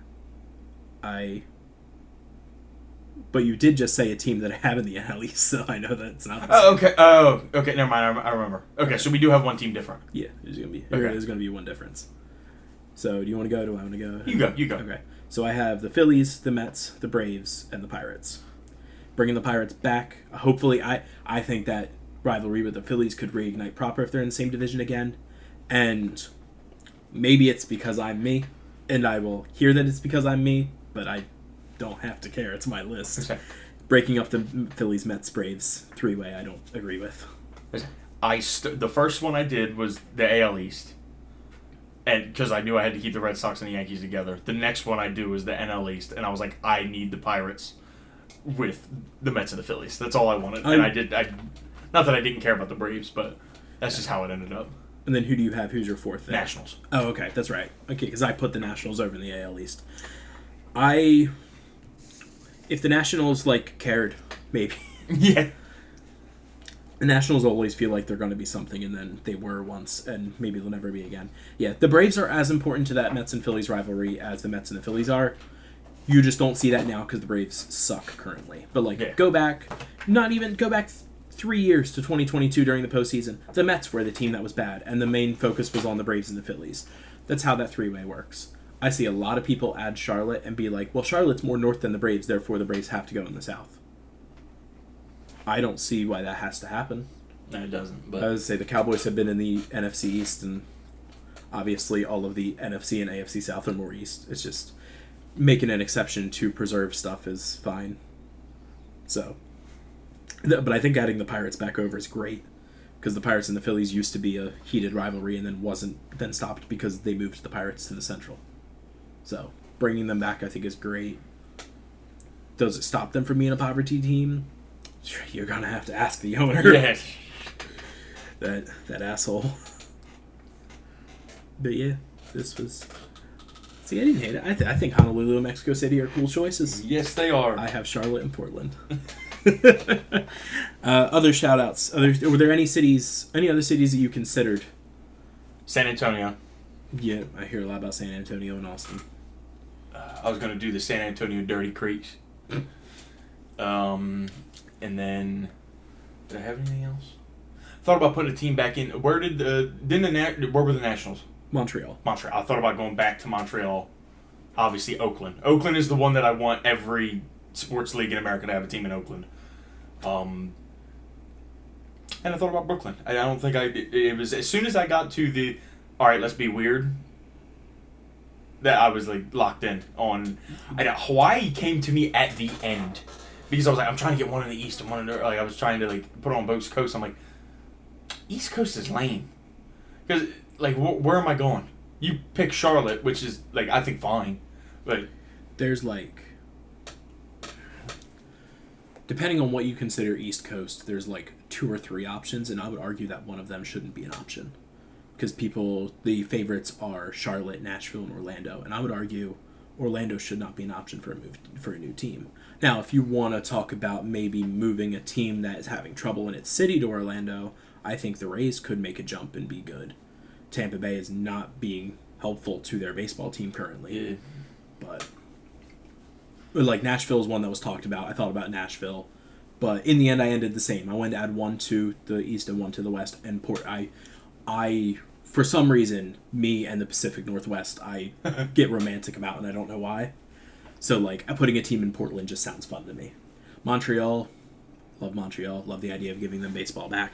you did just say a team that I have in the NL East, so I know that it's not the same. Okay. Oh, okay. Never mind. I remember. Okay, so we do have one team different. Yeah, there's going to be Okay. there's going to be one difference. So do you want to go? Do I want to go? You go. Okay. So I have the Phillies, the Mets, the Braves, and the Pirates. Bringing the Pirates back. Hopefully, I think that rivalry with the Phillies could reignite proper if they're in the same division again. And maybe it's because I'm me, and I will hear that it's because I'm me, but I don't have to care. It's my list. Okay. Breaking up the Phillies, Mets, Braves 3-way, I don't agree with. The first one I did was the AL East, and because I knew I had to keep the Red Sox and the Yankees together. The next one I do was the NL East, and I was like, I need the Pirates with the Mets and the Phillies. That's all I wanted, and I did. Not that I didn't care about the Braves, but that's just how it ended up. And then who do you have? Who's your fourth there? Nationals. Oh, okay, that's right. Okay, because I put the Nationals over in the AL East. If the Nationals cared, maybe. Yeah. The Nationals always feel like they're going to be something, and then they were once, and maybe they'll never be again. Yeah, the Braves are as important to that Mets and Phillies rivalry as the Mets and the Phillies are. You just don't see that now because the Braves suck currently. But go back 3 years to 2022 during the postseason. The Mets were the team that was bad, and the main focus was on the Braves and the Phillies. That's how that 3-way works. I see a lot of people add Charlotte and be like, well, Charlotte's more north than the Braves, therefore the Braves have to go in the South. I don't see why that has to happen. No, it doesn't. But I would say the Cowboys have been in the NFC East, and obviously all of the NFC and AFC South are more East. It's just making an exception to preserve stuff is fine. So, but I think adding the Pirates back over is great because the Pirates and the Phillies used to be a heated rivalry and then stopped because they moved the Pirates to the Central. So bringing them back I think is great. Does it stop them from being a poverty team? You're gonna have to ask the owner. yeah. That asshole. But yeah, this was. See, I didn't hate it. I think Honolulu and Mexico City are cool choices. Yes, they are. I have Charlotte and Portland. Other shout outs. Were there any other cities that you considered? San Antonio. Yeah, I hear a lot about San Antonio and Austin. I was going to do the San Antonio Dirty Creeks. And then, did I have anything else? Thought about putting a team back in. Where were the Nationals? Montreal. I thought about going back to Montreal. Obviously, Oakland. Oakland is the one that I want every sports league in America to have a team in Oakland. And I thought about Brooklyn. I don't think it was as soon as I got to the, all right, let's be weird, that I was locked in on. Hawaii came to me at the end because I was like, I'm trying to get one in the East and one in the, I was trying to put on both coasts. I'm like, East Coast is lame because where am I going? You pick Charlotte, which is I think fine, but there's depending on what you consider East Coast, there's 2 or 3 options, and I would argue that one of them shouldn't be an option. Because the favorites are Charlotte, Nashville, and Orlando, and I would argue Orlando should not be an option for a new team. Now, if you want to talk about maybe moving a team that is having trouble in its city to Orlando, I think the Rays could make a jump and be good. Tampa Bay is not being helpful to their baseball team currently. Yeah. But Nashville is one that was talked about. I thought about Nashville, but in the end I ended the same. I went to add 1 to the East and 1 to the West, and I for some reason, me and the Pacific Northwest, I get romantic about, and I don't know why. So putting a team in Portland just sounds fun to me. Montreal, love the idea of giving them baseball back.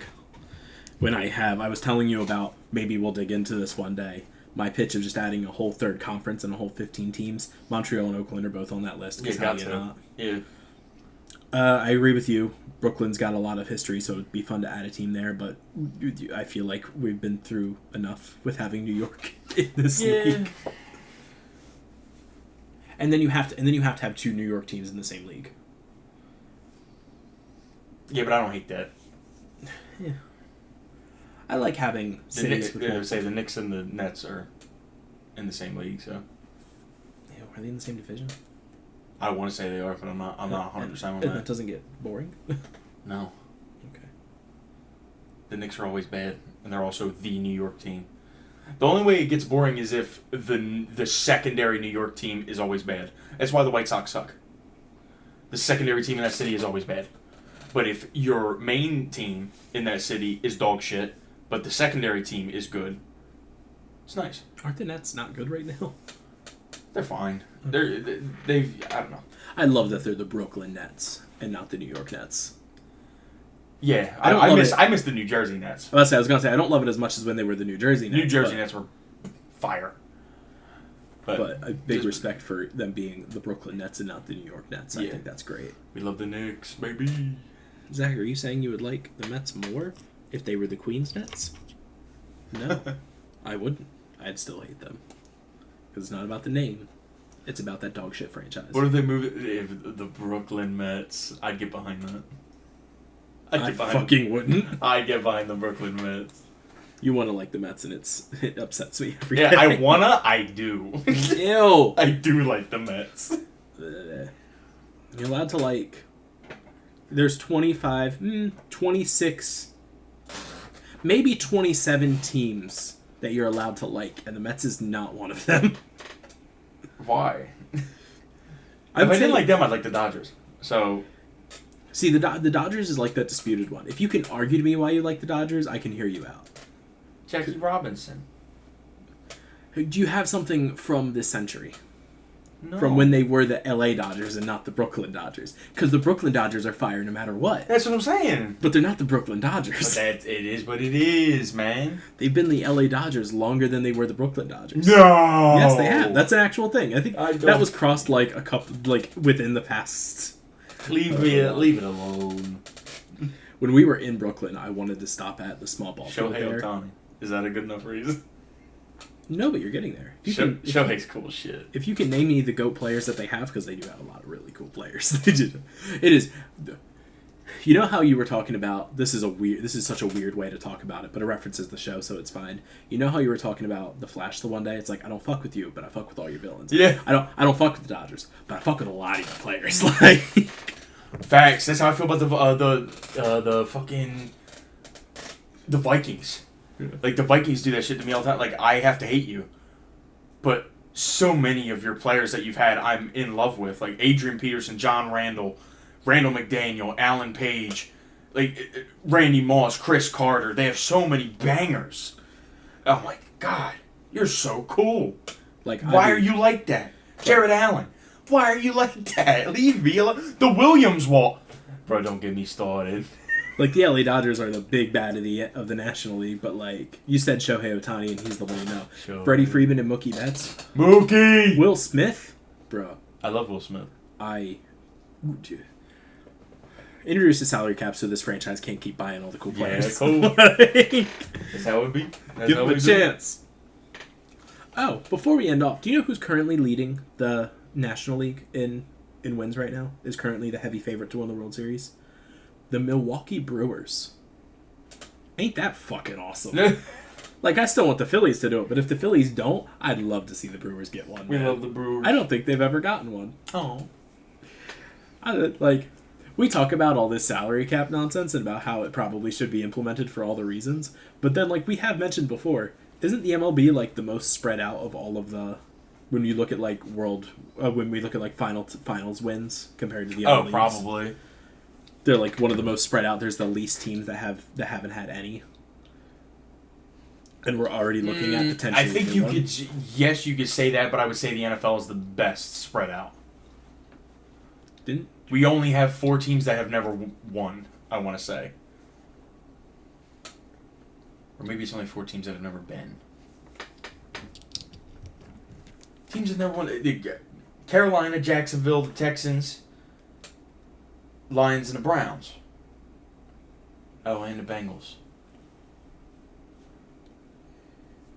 I was telling you about, maybe we'll dig into this one day, my pitch of just adding a whole third conference and a whole 15 teams. Montreal and Oakland are both on that list. Yeah, got to. Not? Yeah. I agree with you. Brooklyn's got a lot of history, so it'd be fun to add a team there, but I feel like we've been through enough with having New York in this league. And then you have to have 2 New York teams in the same league. Yeah, but I don't hate that. Yeah. I like having cities the Knicks and the Nets are in the same league, so. Yeah, are they in the same division? I want to say they are, but I'm not 100% on And that. that doesn't get boring? No. Okay. The Knicks are always bad, and they're also the New York team. The only way it gets boring is if the secondary New York team is always bad. That's why the White Sox suck. The secondary team in that city is always bad. But if your main team in that city is dog shit, but the secondary team is good, it's nice. Aren't the Nets not good right now? They're fine. I don't know. I love that they're the Brooklyn Nets and not the New York Nets. Yeah, I don't love it. I miss the New Jersey Nets. I was going to say, I don't love it as much as when they were the New Jersey Nets. New Jersey Nets were fire. But a big respect for them being the Brooklyn Nets and not the New York Nets. I Yeah. think that's great. We love the Knicks, baby. Zach, are you saying you would like the Mets more if they were the Queens Nets? No, I wouldn't. I'd still hate them. Because it's not about the name. It's about that dog shit franchise. What if they move it? If the Brooklyn Mets, I'd get behind that. I fucking wouldn't. I'd get behind the Brooklyn Mets. You want to like the Mets, and it upsets me every Yeah, day. I wanna. I do. Ew. I do like the Mets. You're allowed to like... There's 25, 26, maybe 27 teams that you're allowed to like, and the Mets is not one of them. Why? If I I didn't like them, I'd like the Dodgers. So... See, the Dodgers is like that disputed one. If you can argue to me why you like the Dodgers, I can hear you out. Jackie Robinson. Do you have something from this century? No. From when they were the LA Dodgers and not the Brooklyn Dodgers? Because the Brooklyn Dodgers are fire no matter what. That's what I'm saying. But they're not the Brooklyn But Dodgers. it is what it is, man. They've been the LA Dodgers longer than they were the Brooklyn Dodgers. No. Yes, they have. That's an actual thing. I think I don't- that was crossed like a couple, like within the past. Leave it alone. When we were in Brooklyn, I wanted to stop at the small ball field Shohei there. Ohtani. Is that a good enough reason? No, but you're getting there. If Shohei's cool shit. if you can name me the GOAT players that they have, because they do have a lot of really cool players. They do. It is. You know how you were talking about this is such a weird way to talk about it, but it references the show, so it's fine. You know how you were talking about the Flash the one day? It's like, I don't fuck with you, but I fuck with all your villains. Yeah. I don't fuck with the Dodgers, but I fuck with a lot of your players. Like, Facts. That's how I feel about the fucking the Vikings. Yeah. Like the Vikings do that shit to me all the time. Like I have to hate you, but so many of your players that you've had, I'm in love with. Like Adrian Peterson, John Randall, Randall McDaniel, Alan Page, like Randy Moss, Chris Carter. They have so many bangers. I'm like, God, you're so cool. like Why are you like that, Jared Allen? Why are you like that? Leave me alone. The Williams wall. Bro, don't get me started. Like, the LA Dodgers are the big bad of the National League, but, like, you said Shohei Ohtani, and he's the one you know. Shohei. Freddie Freeman and Mookie Betts. Mookie! Will Smith? Bro, I love Will Smith. Dude. Introduce the salary cap so this franchise can't keep buying all the cool Yeah, players. cool. Like, That's how it would be. That's give how them a we do it. chance. Oh, before we end off, do you know who's currently leading the National League in wins right now? Is currently the heavy favorite to win the World Series? The Milwaukee Brewers. Ain't that fucking awesome? Like, I still want the Phillies to do it, but if the Phillies don't, I'd love to see the Brewers get one. We man. love the Brewers. I don't think they've ever gotten one. Oh. We talk about all this salary cap nonsense and about how it probably should be implemented for all the reasons, but then, like we have mentioned before, isn't the MLB like the most spread out of all of the? When you look at like when we look at like finals wins compared to the other leagues? Probably. They're like one of the most spread out. There's the least teams that haven't had any, and we're already looking at potentially. I think you could. Yes, you could say that, but I would say the NFL is the best spread out. We only have 4 teams that have never won. I want to say, or maybe it's only 4 teams that have never been. Teams that never won. Carolina, Jacksonville, the Texans, Lions, and the Browns. Oh, and the Bengals.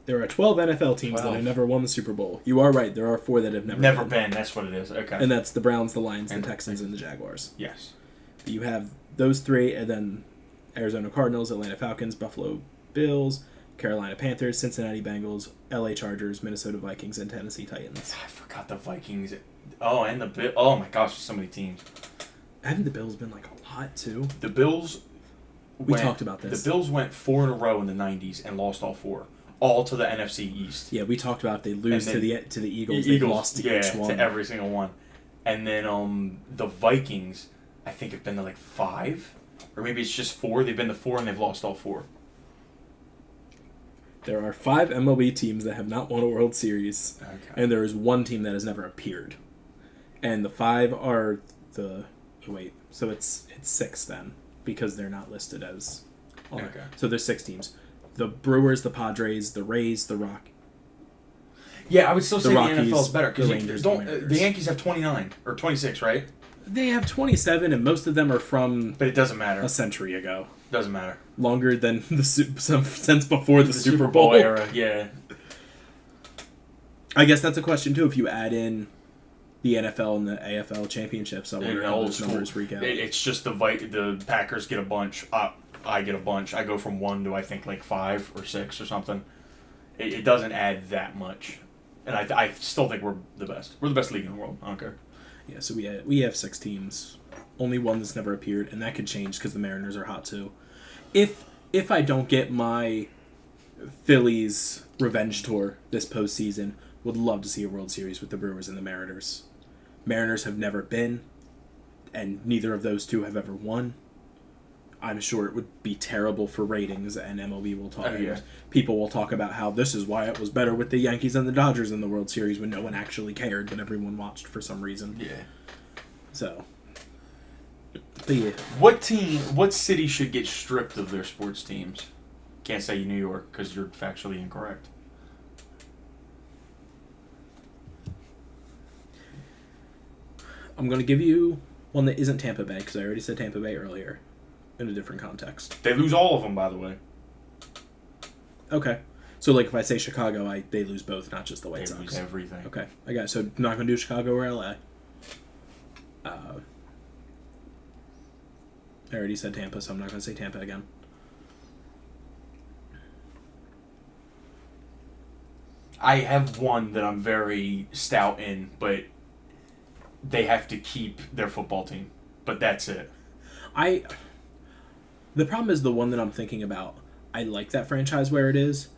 There are 12 NFL teams that 12. have never won the Super Bowl. You are right. There are 4 that have never been. That's what it is. Okay. And that's the Browns, the Lions, And the Texans, and the Jaguars. Yes. You have those 3, and then Arizona Cardinals, Atlanta Falcons, Buffalo Bills, Carolina Panthers, Cincinnati Bengals, LA Chargers, Minnesota Vikings, and Tennessee Titans. I forgot the Vikings. Oh, and the Bills. Oh my gosh, there's so many teams. Haven't the Bills been like a lot too? The Bills. We talked about this. The Bills went 4 in a row in the 90s and lost all 4. All to the NFC East. Yeah, we talked about if they lose to the Eagles, they've lost to each one. To every single one. And then the Vikings, I think, have been to like 5. Or maybe it's just 4. They've been to 4 and they've lost all 4. There are 5 MLB teams that have not won a World Series. Okay. And there is 1 team that has never appeared. And the 5 are the... Wait, so it's 6 then. Because they're not listed as... Okay. So there's 6 teams. The Brewers, the Padres, the Rays, the Rock. Yeah, I would still say the Rockies, NFL is better. the Rangers, the Mariners. The Yankees have 29 or 26, right? They have 27, and most of them are from... But it doesn't matter. A century ago. Doesn't matter. Longer than since before the Super Bowl era. Yeah. I guess that's a question too. If you add in the NFL and the AFL championships, I wonder how those numbers freak out. It's just the Packers get a bunch. I get a bunch. I go from 1 to I think like 5 or 6 or something. It doesn't add that much, and I still think we're the best. We're the best league in the world. I don't care. Yeah, so we have 6 teams. Only 1 that's never appeared, and that could change because the Mariners are hot too. If I don't get my Phillies revenge tour this postseason, would love to see a World Series with the Brewers and the Mariners. Mariners have never been, and neither of those two have ever won. I'm sure it would be terrible for ratings, and MLB will talk. People will talk about how this is why it was better with the Yankees and the Dodgers in the World Series when no one actually cared, but everyone watched for some reason. Yeah. So, but yeah. What city should get stripped of their sports teams? Can't say New York because you're factually incorrect. I'm going to give you one that isn't Tampa Bay, because I already said Tampa Bay earlier, in a different context. They lose all of them, by the way. Okay. So, like, if I say Chicago, they lose both, not just the White Sox. They lose everything. Okay. I got it. So, not going to do Chicago or LA. I already said Tampa, so I'm not going to say Tampa again. I have one that I'm very stout in, but they have to keep their football team. But that's it. The problem is the one that I'm thinking about, I like that franchise where it is,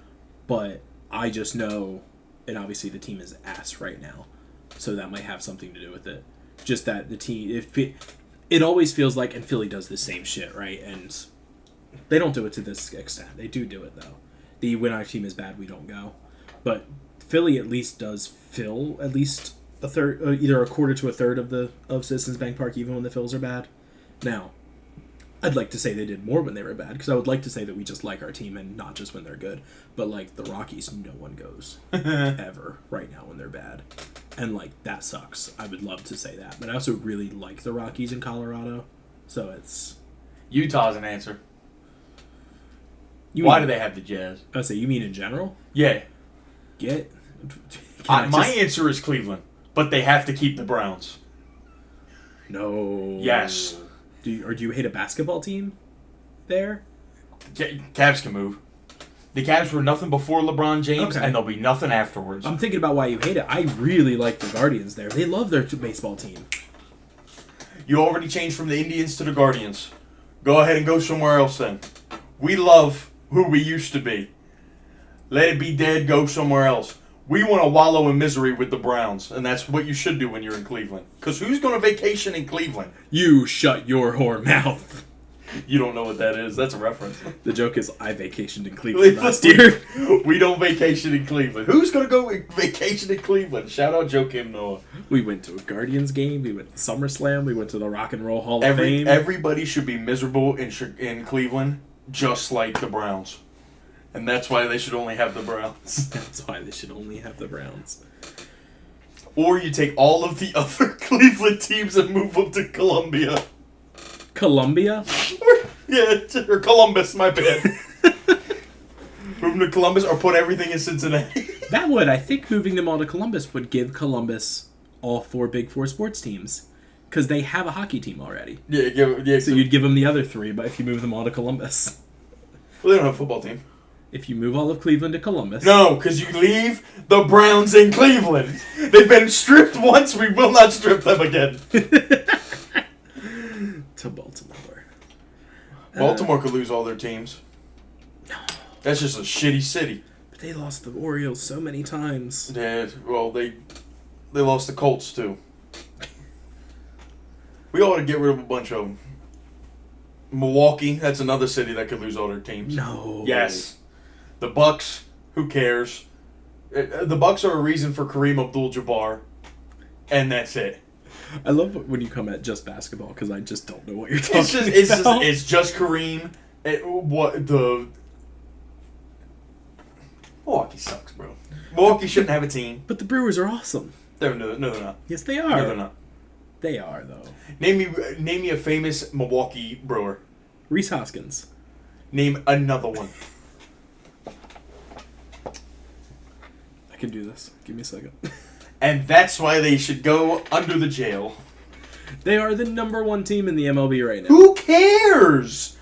but I just know, and obviously the team is ass right now, so that might have something to do with it. Just that the team, it always feels like, and Philly does the same shit, right? And they don't do it to this extent. They do it, though. When our team is bad, we don't go. But Philly at least does fill at least a third, either a quarter to a third of Citizens Bank Park, even when the Phils are bad. Now, I'd like to say they did more when they were bad, because I would like to say that we just like our team and not just when they're good. But, like, the Rockies, no one goes ever right now when they're bad. And, like, that sucks. I would love to say that. But I also really like the Rockies in Colorado. So it's... Utah's an answer. Why do they have the Jazz? I would say, you mean in general? Yeah. My answer is Cleveland, but they have to keep the Browns. No. Yes. Do you hate a basketball team there? Cavs can move. The Cavs were nothing before LeBron James, and they'll be nothing afterwards. I'm thinking about why you hate it. I really like the Guardians there. They love their baseball team. You already changed from the Indians to the Guardians. Go ahead and go somewhere else then. We love who we used to be. Let it be dead, go somewhere else. We want to wallow in misery with the Browns, and that's what you should do when you're in Cleveland. Because who's going to vacation in Cleveland? You shut your whore mouth. You don't know what that is. That's a reference. The joke is I vacationed in Cleveland last year. We don't vacation in Cleveland. Who's going to go vacation in Cleveland? Shout out Joakim Noah. We went to a Guardians game. We went to SummerSlam. We went to the Rock and Roll Hall of Fame. Everybody should be miserable in Cleveland, just like the Browns. And that's why they should only have the Browns. That's why they should only have the Browns. Or you take all of the other Cleveland teams and move them to Columbia. Columbia? Or Columbus, my bad. Move them to Columbus or put everything in Cincinnati. I think moving them all to Columbus would give Columbus all 4 Big 4 sports teams. Because they have a hockey team already. Yeah. So you'd give them the other 3, but if you move them all to Columbus. Well, they don't have a football team. If you move all of Cleveland to Columbus. No, because you leave the Browns in Cleveland. They've been stripped once. We will not strip them again. To Baltimore. Baltimore could lose all their teams. That's just a shitty city. But they lost the Orioles so many times. Yeah, well, they lost the Colts, too. We ought to get rid of a bunch of them. Milwaukee, that's another city that could lose all their teams. No. Yes. The Bucks, who cares? The Bucks are a reason for Kareem Abdul-Jabbar, and that's it. I love when you come at just basketball because I just don't know what you're talking about. It's just Kareem. Milwaukee sucks, bro. Milwaukee shouldn't have a team. But the Brewers are awesome. No, they're not. Yes, they are. No, they're not. They are, though. Name me a famous Milwaukee Brewer. Rhys Hoskins. Name another one. I can do this. Give me a second. And that's why they should go under the jail. They are the #1 team in the MLB right now. Who cares?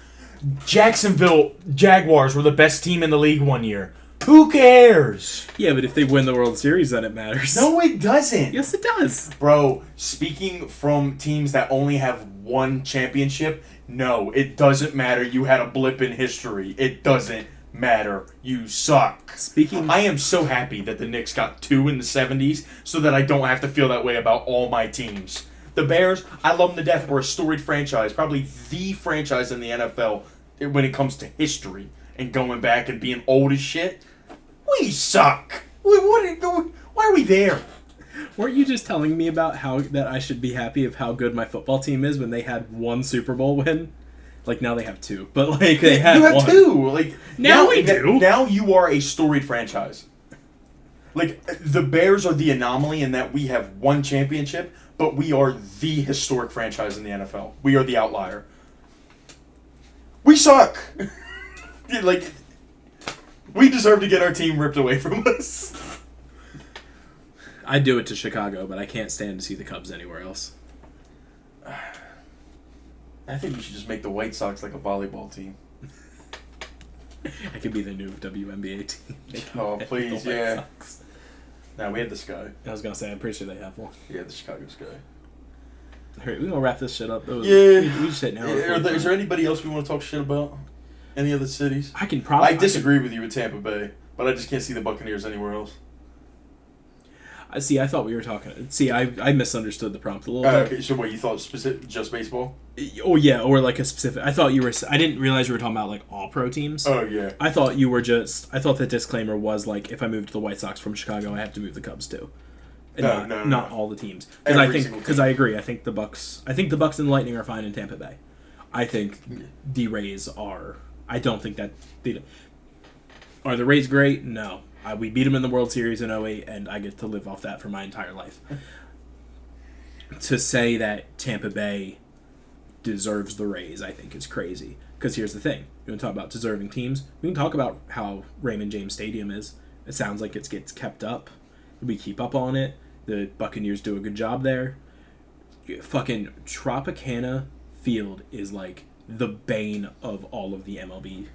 Jacksonville Jaguars were the best team in the league one year. Who cares? Yeah, but if they win the World Series, then it matters. No, it doesn't. Yes, it does. Bro, speaking from teams that only have one championship, no, it doesn't matter. You had a blip in history. It doesn't matter. You suck. I am so happy that the Knicks got 2 in the 70s so that I don't have to feel that way about all my teams. The Bears, I love them to death. We're a storied franchise. Probably the franchise in the NFL when it comes to history and going back and being old as shit. We suck. Why are we there? Weren't you just telling me about that I should be happy of how good my football team is when they had 1 Super Bowl win? Like, now they have 2. But, like, they had You have 1. 2. Like, now we do. Now you are a storied franchise. Like, the Bears are the anomaly in that we have 1 championship, but we are the historic franchise in the NFL. We are the outlier. We suck. Like, we deserve to get our team ripped away from us. I'd do it to Chicago, but I can't stand to see the Cubs anywhere else. I think we should just make the White Sox like a volleyball team. I could be the new WNBA team. Oh, please, yeah. Now we have the Sky. I was going to say, I'm pretty sure they have one. Yeah, the Chicago Sky. Alright, we're going to wrap this shit up. Yeah. We just hit an hour. Is there anybody else we want to talk shit about? Any other cities? I disagree with you with Tampa Bay, but I just can't see the Buccaneers anywhere else. I thought we were talking... See, I misunderstood the prompt a little bit. Okay, so what, you thought just baseball? Oh, yeah, or like a specific... I thought you were... I didn't realize you were talking about, like, all pro teams. Oh, yeah. I thought you were just... I thought the disclaimer was, like, if I move to the White Sox from Chicago, I have to move the Cubs, too. And not all the teams. Because I agree. I think the Bucks and the Lightning are fine in Tampa Bay. I think the Rays are... I don't think that... Are the Rays great? No. We beat them in the World Series in 2008, and I get to live off that for my entire life. To say that Tampa Bay deserves the Rays, I think, is crazy. Because here's the thing. You want to talk about deserving teams? We can talk about how Raymond James Stadium is. It sounds like it gets kept up. We keep up on it. The Buccaneers do a good job there. Fucking Tropicana Field is like the bane of all of the MLB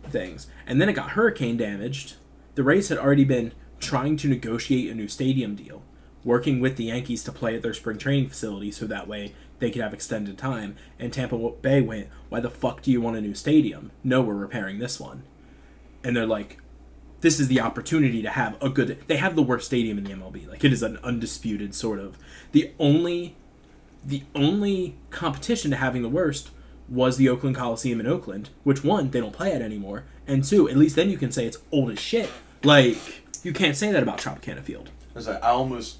things. And then it got hurricane damaged. The Rays had already been trying to negotiate a new stadium deal, working with the Yankees to play at their spring training facility so that way they could have extended time. And Tampa Bay went, why the fuck do you want a new stadium? No, we're repairing this one. And they're like, this is the opportunity to have a good... They have the worst stadium in the MLB. Like, it is an undisputed sort of... The only competition to having the worst was the Oakland Coliseum in Oakland, which, 1, they don't play at anymore, and 2, at least then you can say it's old as shit. Like, you can't say that about Tropicana Field. I almost,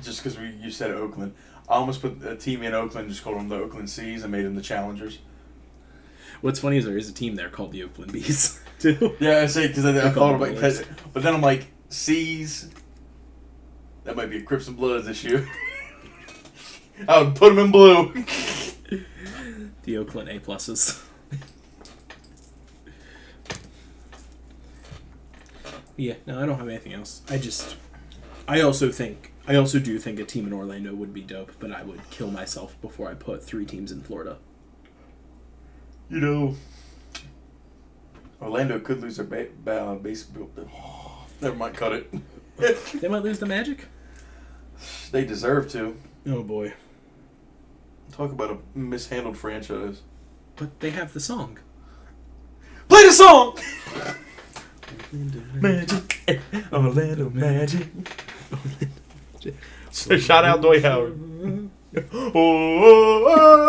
just because you said Oakland, I almost put a team in Oakland, just called them the Oakland Seas and made them the Challengers. What's funny is there is a team there called the Oakland Bees, too. Yeah, I say, because I thought about it, but then I'm like, Seas, that might be a Crips and Bloods issue. I would put them in blue. The Oakland A+. Yeah, no, I don't have anything else. I also do think a team in Orlando would be dope, but I would kill myself before I put 3 teams in Florida. You know, Orlando could lose their base. Never mind, cut it. They might lose the Magic. They deserve to. Oh boy. Talk about a mishandled franchise. But they have the song. Play the song! Magic. Orlando Magic. So shout out Dwight Howard. Oh, oh, oh.